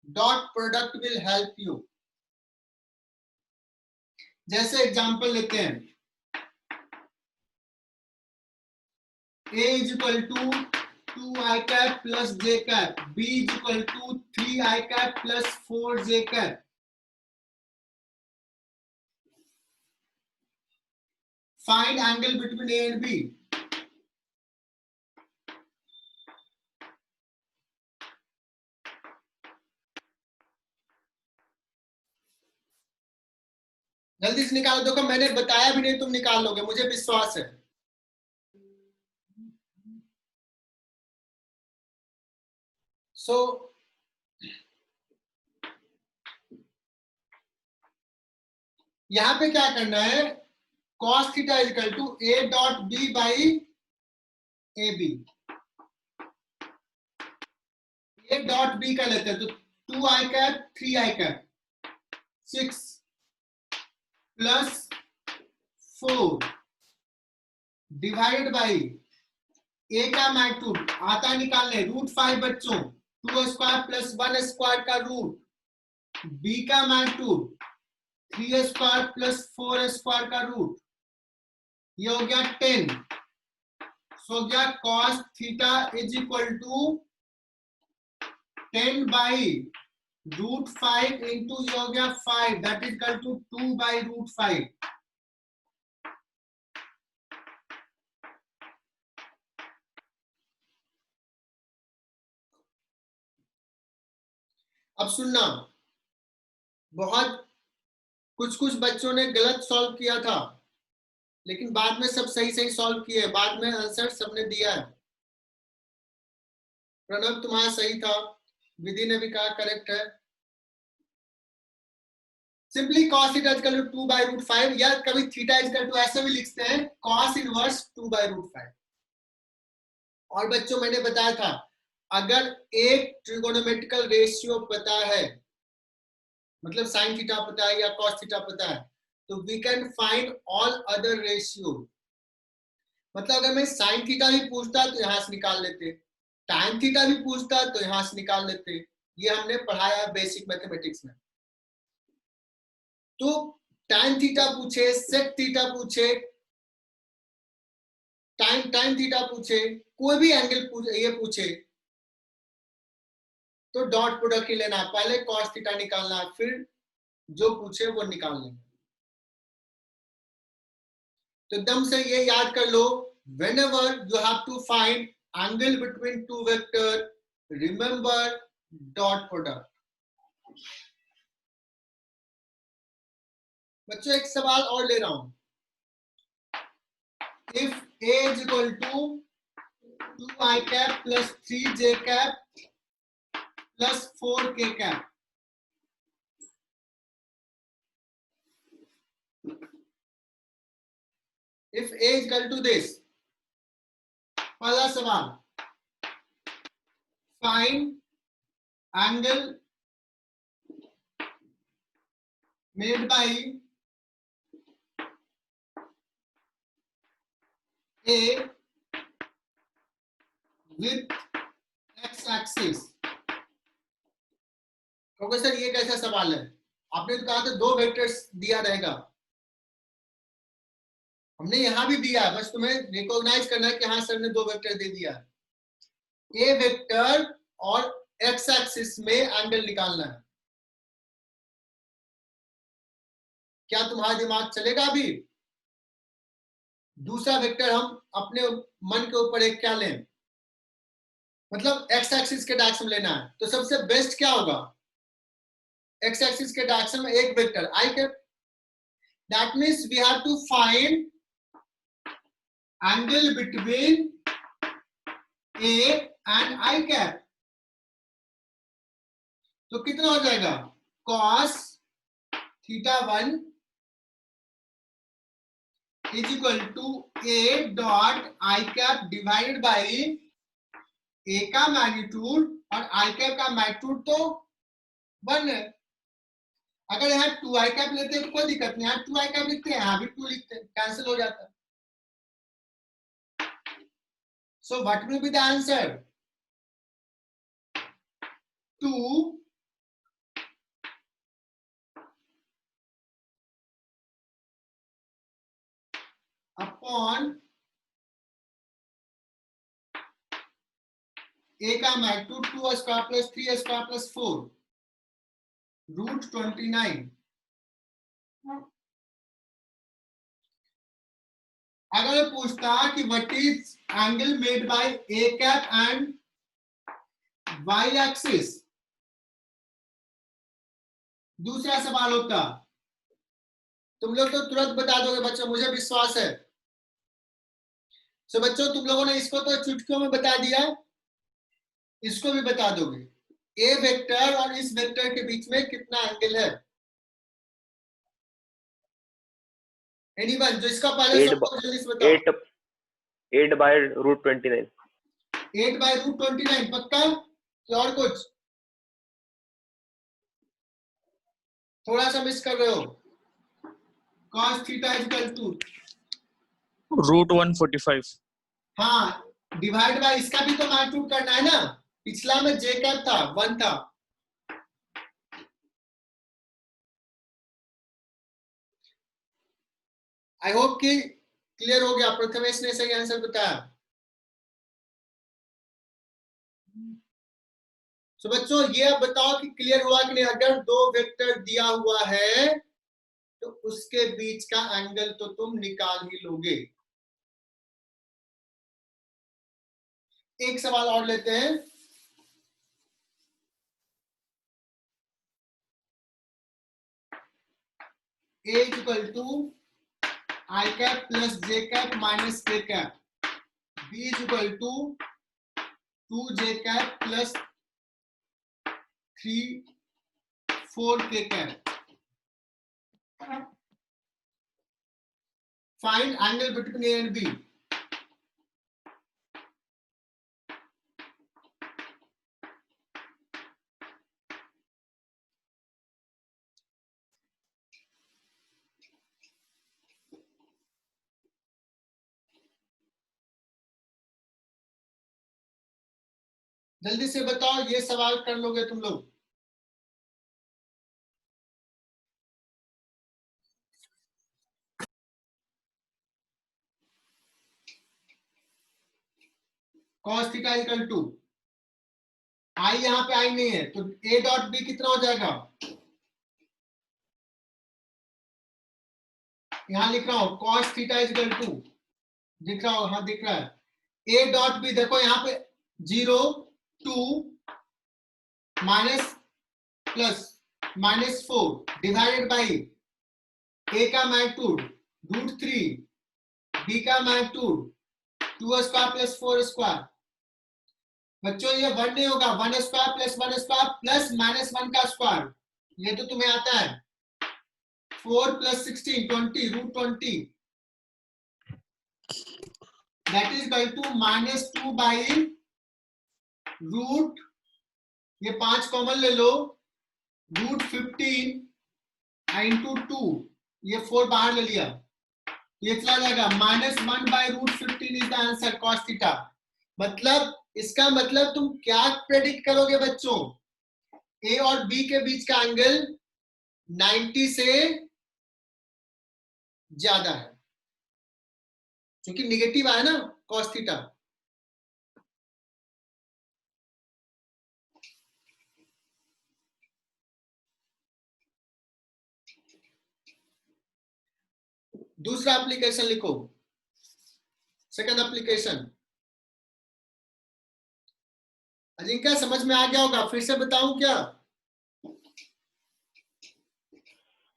Dot product will help you. जैसे एग्जांपल लेते हैं, A is equal to 2I cap plus J cap, B is equal to 3I cap plus 4J cap. Find angle between A and B। जल्दी से निकालो, देखो मैंने बताया भी नहीं, तुम निकाल लोगे, मुझे विश्वास है। सो यहां पे क्या करना है, cos theta is equal to A dot B by AB। A dot B का लेते हैं तो 2I cap 3I cap, 6 plus 4 divided by A का मैग्नीट्यूड आता निकालने √5 बच्चों 2 स्क्वायर प्लस 1 स्क्वायर का रूट, बी का मैग्नीट्यूड 3 स्क्वायर प्लस 4 स्क्वायर का रूट, ये हो गया 10। सो हो गया cos theta is equal to 10 by √5 into ये हो गया 5, that is equal to 2 by √5। अब सुनना, बहुत कुछ बच्चों ने गलत सॉल्व किया था, लेकिन बाद में सब सही सही सॉल्व किए, बाद में आंसर सबने दिया है। प्रणव तुम्हारा सही था, विधि ने भी कहा करेक्ट है। Simply cos theta equal to 2 by √5 या कभी थीटा इक्वल टू ऐसे भी लिखते हैं cos इनवर्स 2 बाई √5। और बच्चों मैंने बताया था, अगर एक ट्रिगोनोमेट्रिकल रेशियो पता है, मतलब sin थीटा पता है या cos थीटा पता है, तो we can find all other ratio. मतलब अगर मैं sin थीटा भी पूछता तो यहां से निकाल लेते, tan थीटा भी पूछता तो यहां से निकाल लेते। ये हमने पढ़ाया बेसिक मैथमेटिक्स में। तो tan थीटा पूछे, sec थीटा पूछे, tan थीटा पूछे, कोई भी एंगल ये पूछे, तो डॉट प्रोडक्ट ही लेना, पहले cos थीटा निकालना, फिर जो पूछे वो निकाल लेंगे। तो एकदम से ये याद कर लो, whenever you have to find angle between two vector, remember dot product। बच्चों एक सवाल और ले रहा हूं, if a is equal to 2i cap plus 3j cap plus 4k cap, if a is equal to this, पहला सवाल, find angle made by a with x axis। Professor ये कैसा सवाल है, आपने तो कहा था 2 वेक्टर्स दिया रहेगा, हमने यहां भी दिया है, बस तुम्हें रिकॉग्नाइज करना है कि हाँ सर ने 2 वेक्टर दे दिया है। ए वेक्टर और एक्स एक्सिस में एंगल निकालना है। क्या तुम्हारा दिमाग चलेगा अभी? दूसरा वेक्टर हम अपने मन के ऊपर एक क्या लें, मतलब एक्स एक्सिस के डायरेक्शन लेना है, तो सबसे बेस्ट क्या होगा, एक्स एक्सिस के डायरेक्शन में एक vector I cap, that means we have to find angle between A and I cap. तो कितना हो जाएगा, cos theta 1 is equal to A dot I cap divided by A का मैग्नीट्यूड और आई cap का मैग्नीट्यूड तो 1 है। अगर यहाँ 2 आई कैप लेते हैं तो कोई दिक्कत नहीं, यहाँ 2 आई कैप लिखते हैं, यहाँ भी 2 लिखते हैं, कैंसिल हो जाता है। So what will be the answer? 2 upon a का magnitude 2 square plus 3 square plus 4 √29। अगर पूछता कि what is angle made by a cap and y axis, दूसरा सवाल होता, तुम लोग तो तुरंत बता दोगे बच्चों, मुझे विश्वास है। सो बच्चों तुम लोगों ने इसको तो चुटकियों में बता दिया, इसको भी बता दोगे, ए वेक्टर और इस वेक्टर के बीच में कितना एंगल है। एनीवन जो इसका पहले जल्दी से बताओ। 8 by √29। 8 by √29 पक्का, क्या और कुछ? थोड़ा सा मिस कर रहे हो। cos theta equal to, √145. हाँ, डिवाइड बाय इसका भी तो मैग्नीट्यूड करना है ना। पिछला में जे कैप था, 1 था। आई होप कि क्लियर हो गया। प्रथमेश ने सही आंसर बताया। तो बच्चों ये अब बताओ कि क्लियर हुआ कि नहीं। अगर दो वेक्टर दिया हुआ है तो उसके बीच का एंगल तो तुम निकाल ही लोगे। एक सवाल और लेते हैं। A equal to I cap plus J cap minus K cap, B equal to 2j cap plus 4k cap. Find angle between A and B। जल्दी से बताओ, ये सवाल कर लोगे तुम लोग। cos थीटा इक्वल टू आई, यहां पे आई नहीं है तो A डॉट बी कितना हो जाएगा। यहां लिख रहा हूं cos थीटा इक्वल टू, दिख रहा हो, हाँ दिख रहा है। A डॉट बी देखो यहाँ पे 0 2 minus plus -4 divided by A का मैग्नीट्यूड √3, B का मैग्नीट्यूड 2 स्क्वायर प्लस 4 स्क्वायर। बच्चों ये 1 नहीं होगा, 1 स्क्वायर प्लस 1 स्क्वायर प्लस -1 का स्क्वायर, ये तो तुम्हें आता है। 4 plus 16 20 √20, that is equal to -2 by root, ये 5 कॉमन ले लो, √15 इंटू 2, ये 4 बाहर ले लिया, ये चला जाएगा -1 by √15 is the answer cos theta. मतलब इसका मतलब तुम क्या प्रेडिक्ट करोगे बच्चों, ए और बी के बीच का एंगल 90 से ज्यादा है, क्योंकि निगेटिव आया ना cos थीटा। दूसरा एप्लीकेशन लिखो, सेकंड एप्लीकेशन। अजिंक्य समझ में आ गया होगा, फिर से बताऊं क्या।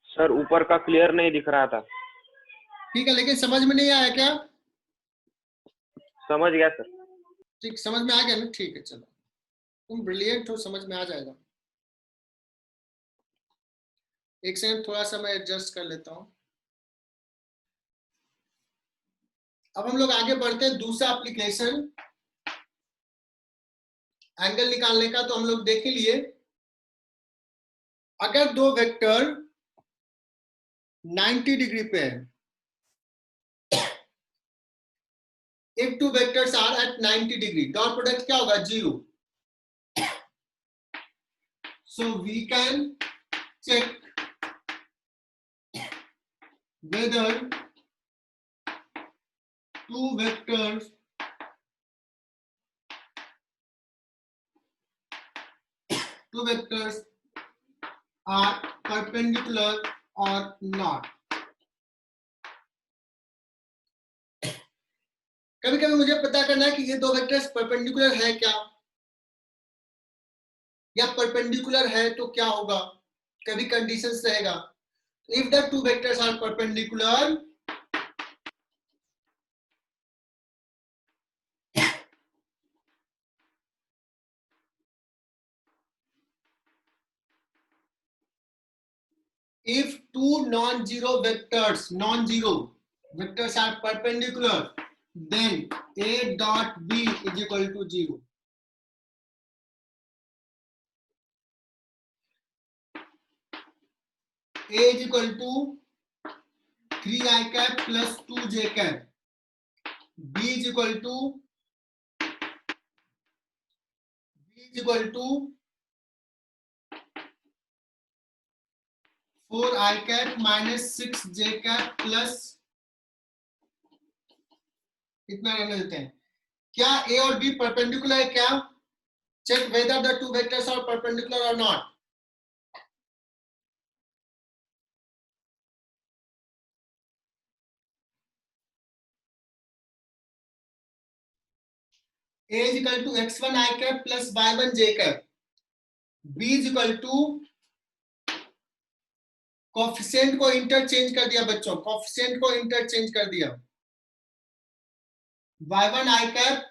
सर ऊपर का क्लियर नहीं दिख रहा था। ठीक है, लेकिन समझ में नहीं आया क्या। समझ गया सर। ठीक, समझ में आ गया ना, ठीक है चलो, तुम ब्रिलियंट हो, समझ में आ जाएगा। एक सेकंड, थोड़ा सा मैं एडजस्ट कर लेता हूं। अब हम लोग आगे बढ़ते हैं, दूसरा एप्लीकेशन एंगल निकालने का। तो हम लोग देख लिए, अगर दो वेक्टर 90 डिग्री पे है, if two vectors are at 90 degree, dot product क्या होगा, 0। so we can check whether two vectors are perpendicular or not। कभी कभी मुझे पता करना है कि ये दो वेक्टर्स परपेंडिकुलर है क्या, या परपेंडिकुलर है तो क्या होगा, कभी कंडीशंस रहेगा। If the two vectors are perpendicular, if two non-zero vectors are perpendicular, then A dot B is equal to 0। A is equal to 3i cap plus 2j cap. B is equal to 4i cap minus 6j cap plus इतना रहने देते हैं। क्या A और B perpendicular है? क्या check whether the two vectors are perpendicular और not. A is equal to x1 i cap plus y1 j cap. B is equal to coefficient को इंटरचेंज कर दिया बच्चों, कोफिशिएंट को इंटरचेंज कर दिया, y1 i cap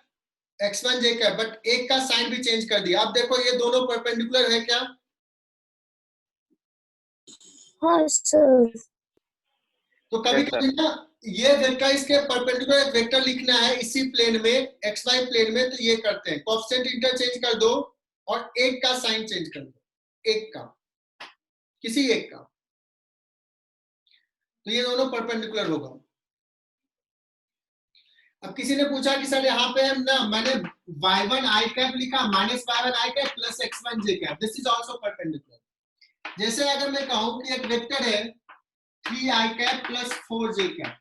x1 j cap, but एक का साइन भी चेंज कर दिया। अब देखो ये दोनों परपेंडिकुलर है क्या? हाँ सर। तो कभी कभी ना ये वेक्टर इसके परपेंडिकुलर वेक्टर लिखना है इसी प्लेन में, xy प्लेन में, तो ये करते हैं कोफिशिएंट इंटरचेंज कर दो और एक का साइन चेंज कर दो, एक का, किसी एक का, तो ये दोनों परपेंडिकुलर होगा। अब किसी ने पूछा कि सर यहाँ पे ना मैंने y1 i cap लिखा minus y1 i cap plus x1 j cap, this is also perpendicular. जैसे अगर मैं कहूं कि एक वेक्टर है 3i cap plus 4j cap,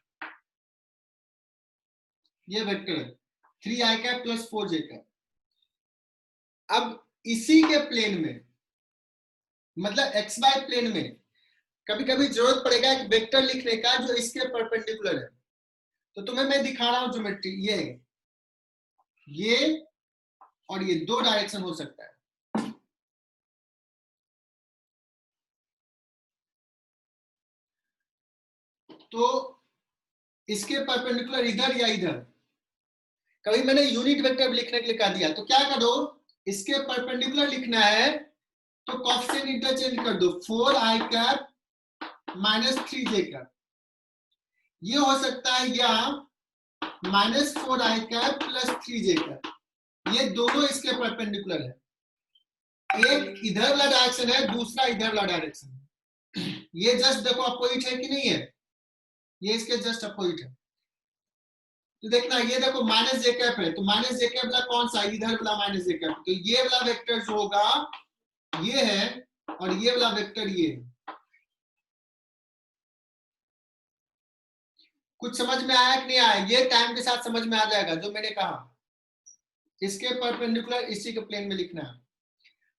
ये वेक्टर है 3i cap plus 4j cap। अब इसी के प्लेन में, मतलब xy प्लेन में कभी कभी जरूरत पड़ेगा एक वेक्टर लिखने का जो इसके परपेंडिकुलर है। तो तुम्हें मैं दिखा रहा हूं ज्योमेट्री, ये और ये दो डायरेक्शन हो सकता है। तो इसके परपेंडिकुलर इधर या इधर, कभी मैंने यूनिट वेक्टर लिखने के लिए कह दिया, तो क्या करो, इसके परपेंडिकुलर लिखना है तो कोफिशिएंट इंटरचेंज कर दो, 4i cap minus 3j cap, ये हो सकता है या minus 4i cap plus 3j cap, ये दोनों इसके परपेंडिकुलर है। एक इधर वाला डायरेक्शन है, दूसरा इधर वाला डायरेक्शन है। ये जस्ट देखो अपोजिट है कि नहीं है, ये इसके जस्ट अपोजिट है। तो देखना, ये देखो माइनस जे कैप है, तो माइनस जे कैप वाला कौन सा, इधर वाला माइनस जे कैप, तो ये वाला वेक्टर जो होगा ये है और ये वाला वेक्टर ये है। कुछ समझ में आया कि नहीं आया? ये टाइम के साथ समझ में आ जाएगा जो मैंने कहा, इसके परपेंडिकुलर इसी के प्लेन में लिखना है।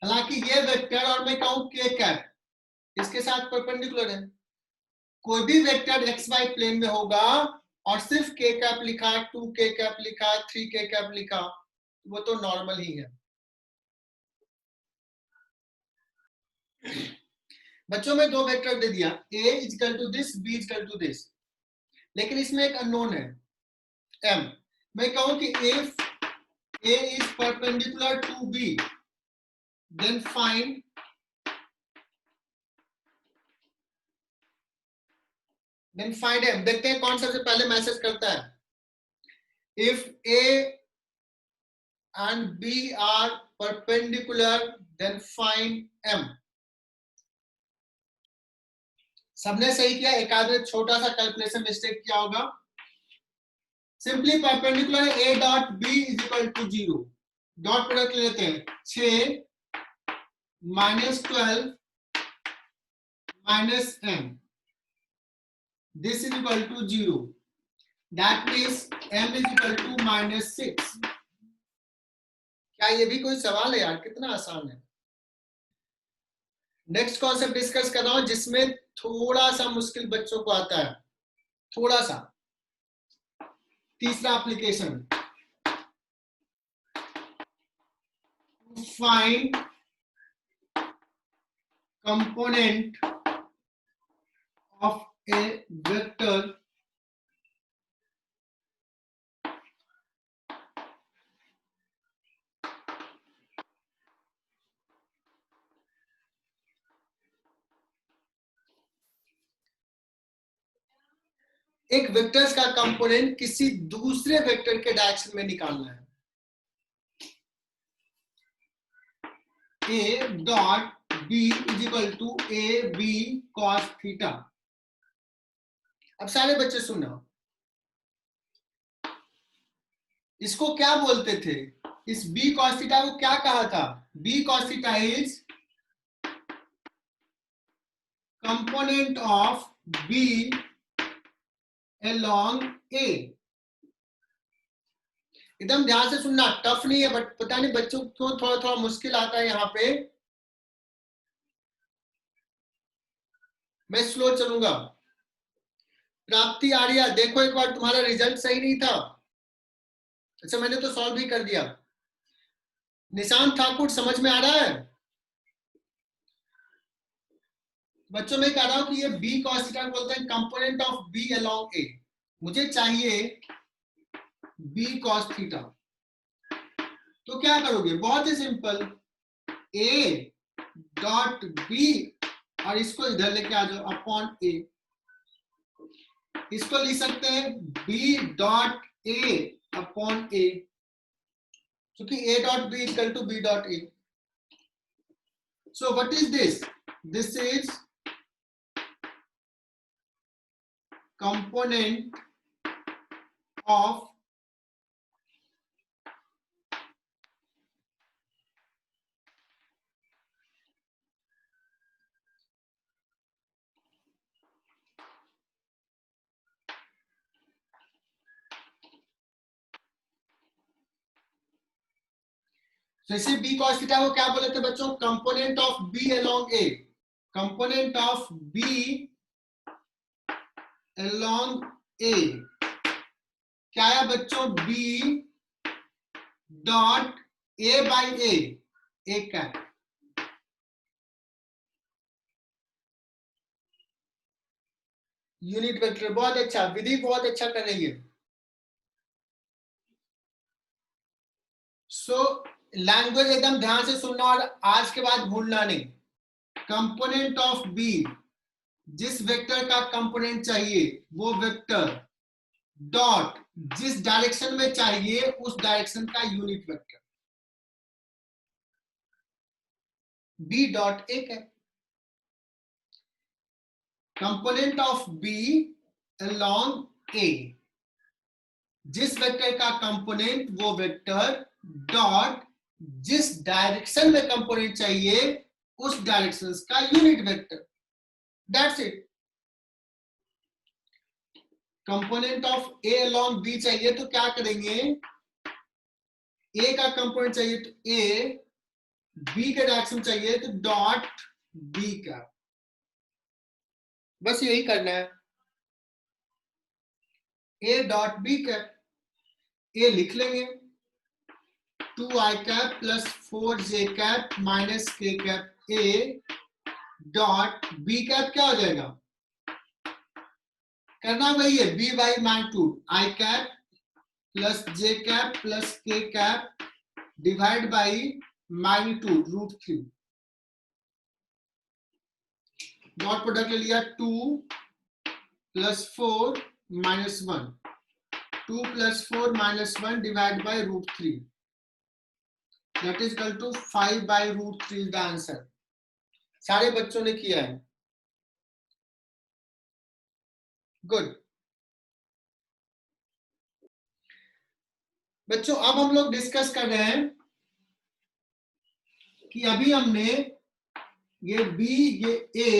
हालांकि ये वेक्टर और मैं कहूं के कैप इसके साथ परपेंडिकुलर है। कोई भी वेक्टर एक्स वाई प्लेन में होगा और सिर्फ के कैप लिखा, 2k कैप लिखा, 3k कैप लिखा, वो तो नॉर्मल ही है। बच्चों में दो वेक्टर दे दिया, a is equal to this, b is equal to this, लेकिन इसमें एक अननोन है m। मैं कहूं कि if a is perpendicular to b then find m। देखते हैं कौन सबसे पहले मैसेज करता है। if a and b are perpendicular then find m। सबने सही किया, एक आधे छोटा सा कैलकुलेशन मिस्टेक किया होगा। Simply perpendicular a dot b is equal to 0, dot product लेते हैं, 6 minus 12 minus m, this is equal to 0, that means m is equal to minus 6। क्या ये भी कोई सवाल है यार? कितना आसान है। नेक्स्ट कॉन्सेप्ट डिस्कस कर रहा हूं जिसमें थोड़ा सा मुश्किल बच्चों को आता है, थोड़ा सा। तीसरा application, find component of a vector एक वेक्टर्स का कंपोनेंट किसी दूसरे वेक्टर के डायरेक्शन में निकालना है। a dot B is equal to A B cos theta. अब सारे बच्चे सुनो, इसको क्या बोलते थे, इस बी कॉस थीटा को क्या कहा था? B cos theta is component of b along A। एकदम ध्यान से सुनना, टफ नहीं है, बट पता नहीं बच्चों को थोड़ा थोड़ा मुश्किल आता है यहाँ पे, मैं स्लो चलूंगा। प्राप्ति आर्या, देखो एक बार तुम्हारा रिजल्ट सही नहीं था। अच्छा मैंने तो सॉल्व भी कर दिया। निशांत ठाकुर समझ में आ रहा है? बच्चों मैं कह रहा हूं कि ये बी कॉस थीटा बोलते हैं कंपोनेंट ऑफ बी अलोंग ए। मुझे चाहिए बी कॉस थीटा, तो क्या करोगे? बहुत ही सिंपल, ए डॉट बी और इसको इधर लेके आ जाओ अपॉन ए। इसको लिख सकते हैं B dot A upon A, क्योंकि A dot B equal to B dot A. So what is this? This is component of जैसे बी कॉस थीटा को क्या बोले थे बच्चों? Component of B along A. Component of B along A क्या है बच्चों? B dot A by A cap. Unit vector, बहुत अच्छा, विधि बहुत अच्छा कर रही है। सो लैंग्वेज एकदम ध्यान से सुनना और आज के बाद भूलना नहीं। कंपोनेंट ऑफ बी, जिस वेक्टर का कंपोनेंट चाहिए वो वेक्टर डॉट जिस डायरेक्शन में चाहिए उस डायरेक्शन का unit vector B dot A cap. Component of B along A, जिस वेक्टर का कंपोनेंट वो वेक्टर डॉट जिस डायरेक्शन में कंपोनेंट चाहिए उस डायरेक्शन का unit vector. That's it. Component of A along B चाहिए तो क्या करेंगे? ए का कंपोनेंट चाहिए तो ए, बी का डायरेक्शन चाहिए तो डॉट बी का। बस यही करना है, A dot B cap. A लिख लेंगे 2i cap plus 4j cap minus k cap A dot B cap क्या हो जाएगा? करना वही है, B by magnitude I cap plus J cap plus K cap divide by magnitude √3। Dot product ले लिया 2 plus 4 minus 1, 2 plus 4 minus 1 divide by √3, that is equal to 5 by √3 the answer. सारे बच्चों ने किया है, गुड। बच्चों अब हम लोग डिस्कस कर रहे हैं कि अभी हमने ये बी ये ए,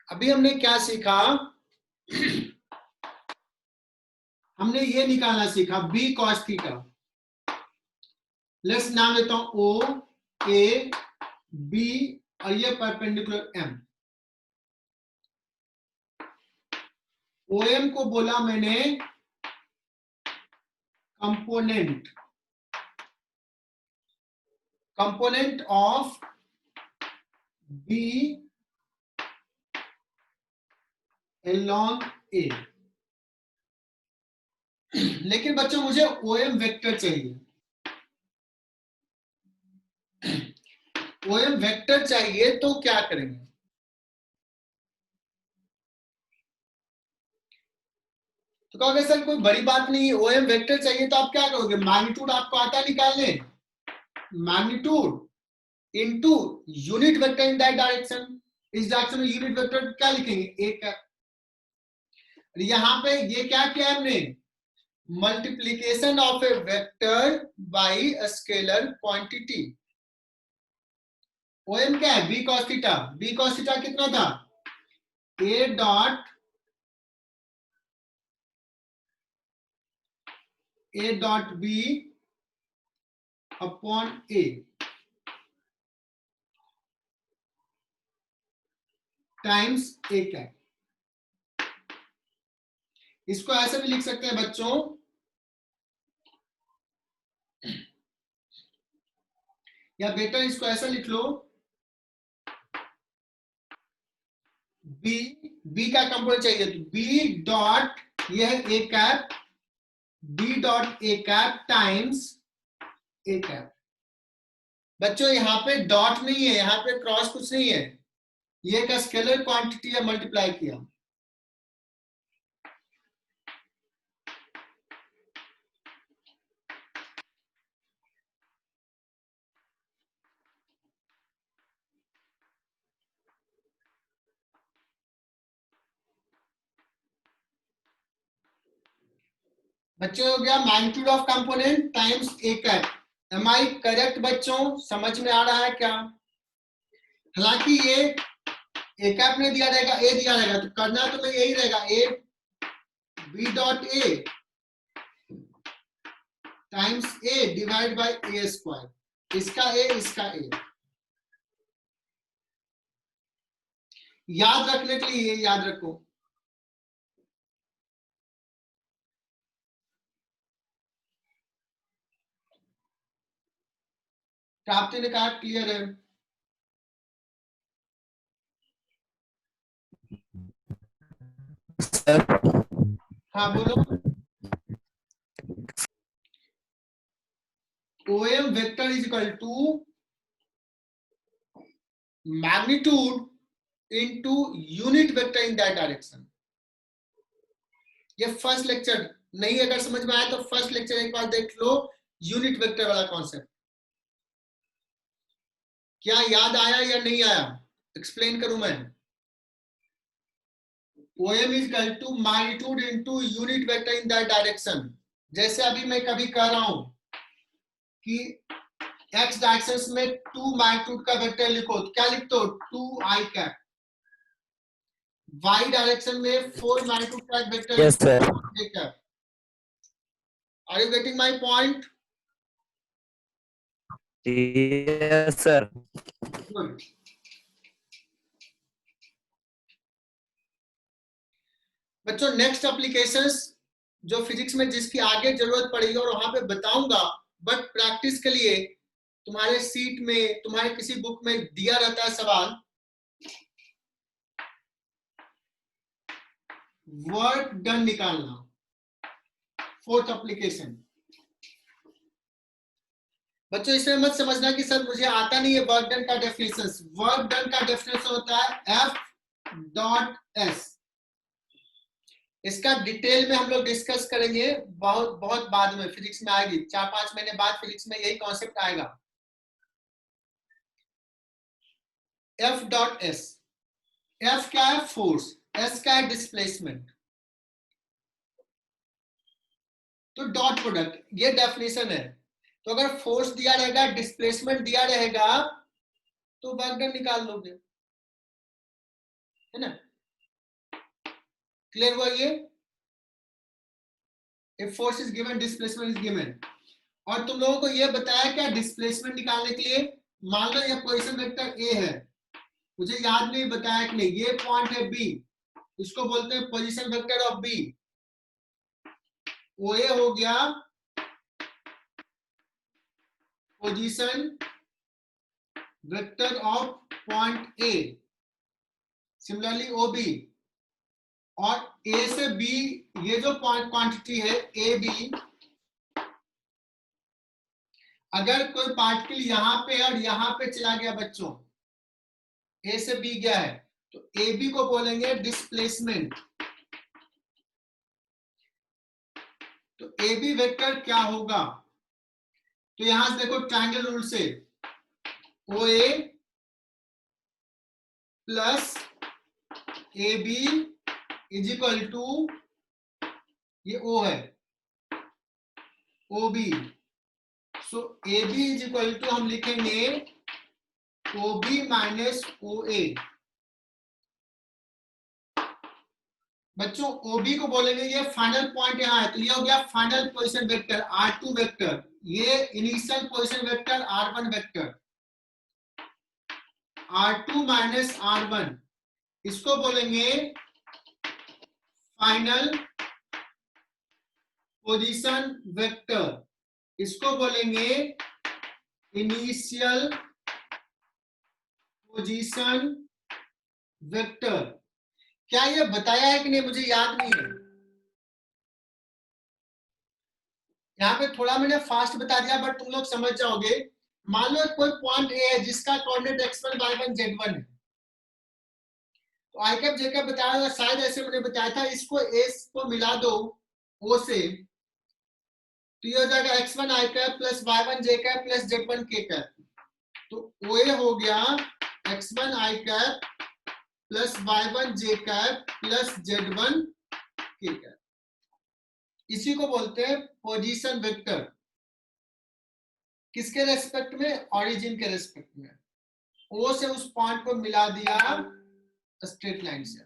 अभी हमने क्या सीखा? हमने ये निकालना सीखा बी कॉस थीटा। लेट्स नाम लेता हूं ओ ए बी और ये परपेंडिकुलर एम। ओ एम को बोला मैंने कंपोनेंट ऑफ बी along ए। लेकिन बच्चों मुझे ओ एम वेक्टर चाहिए, ओ एम वेक्टर चाहिए तो क्या करेंगे? तो कहोगे सर कोई बड़ी बात नहीं है, ओ एम वेक्टर चाहिए तो आप क्या करोगे? मैग्नीट्यूड आपको आता है निकालने? Magnitude into unit vector in that direction, इस डायरेक्शन में यूनिट वेक्टर क्या लिखेंगे, ए कैप। यहां पे ये क्या किया हमने, multiplication of a vector by a scalar quantity. OM क्या है, b cos theta. B cos theta कितना था, a dot b upon a times A cap. इसको ऐसे भी लिख सकते हैं बच्चों, या बेटा इसको ऐसा लिख लो, बी का कंपोनेंट चाहिए तो बी डॉट यह A cap, B dot A cap times A cap. बच्चों यहां पे डॉट नहीं है, यहां पे क्रॉस कुछ नहीं है, ये एक स्केलर क्वांटिटी है, मल्टीप्लाई किया। बच्चों हो गया magnitude of component times A cap. Am I correct बच्चों, समझ में आ रहा है क्या। हालांकि ये ए कैप नहीं दिया रहेगा, ए दिया रहेगा, तो करना तो यही रहेगा, a b dot a times a divide by a square, इसका ए इसका ए। याद रखने के लिए याद रखो, प्राप्ति ने कहा क्लियर है। हाँ बोलो। OM vector is equal to magnitude into unit vector in that direction. ये फर्स्ट लेक्चर नहीं अगर समझ में आया तो फर्स्ट लेक्चर एक बार देख लो, यूनिट वेक्टर वाला कॉन्सेप्ट। क्या याद आया या नहीं आया, एक्सप्लेन करूं मैं। OM is equal to magnitude into unit vector in that direction. जैसे अभी मैं कभी कह रहा हूं कि x डायरेक्शन में 2 मैग्नीट्यूड का वेक्टर लिखो, तो क्या लिखते हो, 2 i कैप। y डायरेक्शन में 4 मैग्नीट्यूड का vector Yes, sir. Cap. Are you getting my point. Yes, sir. Good. बच्चों नेक्स्ट एप्लीकेशंस जो फिजिक्स में जिसकी आगे जरूरत पड़ेगी और वहां पे बताऊंगा, बट प्रैक्टिस के लिए तुम्हारे सीट में, तुम्हारे किसी बुक में दिया रहता है सवाल, वर्क डन निकालना। Fourth application. बच्चों इसमें मत समझना कि सर मुझे आता नहीं है वर्क डन का डेफिनेशन। वर्क डन का डेफिनेशन होता है F डॉट S। इसका डिटेल में हम लोग डिस्कस करेंगे बहुत बहुत बाद में, फिजिक्स में आएगी, 4-5 महीने बाद फिजिक्स में यही कॉन्सेप्ट आएगा। F dot S। F क्या है, फोर्स, S क्या है, डिस्प्लेसमेंट। तो डॉट प्रोडक्ट, ये डेफिनेशन है। तो अगर फोर्स दिया रहेगा, डिस्प्लेसमेंट दिया रहेगा, तो वर्क डन निकाल लोगे, है ना। क्लियर हुआ ये। If force is given, displacement is given। और तुम लोगों को ये बताया क्या, डिस्प्लेसमेंट निकालने के लिए, मान लो ये पोजीशन वेक्टर ए है, मुझे याद नहीं बताया कि नहीं, ये पॉइंट है बी, इसको बोलते हैं position vector of b. O A हो गया position vector of point A, similarly O B. और ए से बी ये जो पॉइंट क्वांटिटी है ए बी, अगर कोई पार्टिकल यहां पे और यहां पे चला गया बच्चों, ए से बी गया है, तो ए बी को बोलेंगे डिस्प्लेसमेंट। तो ए बी वेक्टर क्या होगा, तो यहां से देखो ट्रायंगल रूल से, O A plus A B is equal to, ये ओ है, O B, so A B is equal to हम लिखेंगे ओ बी माइनस ओ ए। बच्चों OB को बोलेंगे ये फाइनल पॉइंट यहाँ है, तो ये हो गया final position vector R2 vector, ये इनिशियल पोजीशन वेक्टर R1 वेक्टर, R2 माइनस R1 इसको बोलेंगे फाइनल पोजीशन वेक्टर, इसको बोलेंगे इनिशियल पोजीशन वेक्टर। क्या ये बताया है कि नहीं मुझे याद नहीं है, यहाँ पे थोड़ा मैंने फास्ट बता दिया बट तुम लोग समझ जाओगे। मान लो कोई पॉइंट ए है जिसका कोऑर्डिनेट x1 y1 z1 है, तो आई कैप जे कैप बताया था, शायद ऐसे मैंने बताया था, इसको ए को मिला दो ओ से, तो ये हो जाएगा x1 i cap plus y1 j cap plus z1 k cap, तो ओ ए हो गया x1 i cap plus y1 j cap plus z1 k cap. इसी को बोलते हैं पोजीशन वेक्टर, किसके रेस्पेक्ट में, ओरिजिन के रेस्पेक्ट में, ओ से उस पॉइंट को मिला दिया स्ट्रेट लाइन से।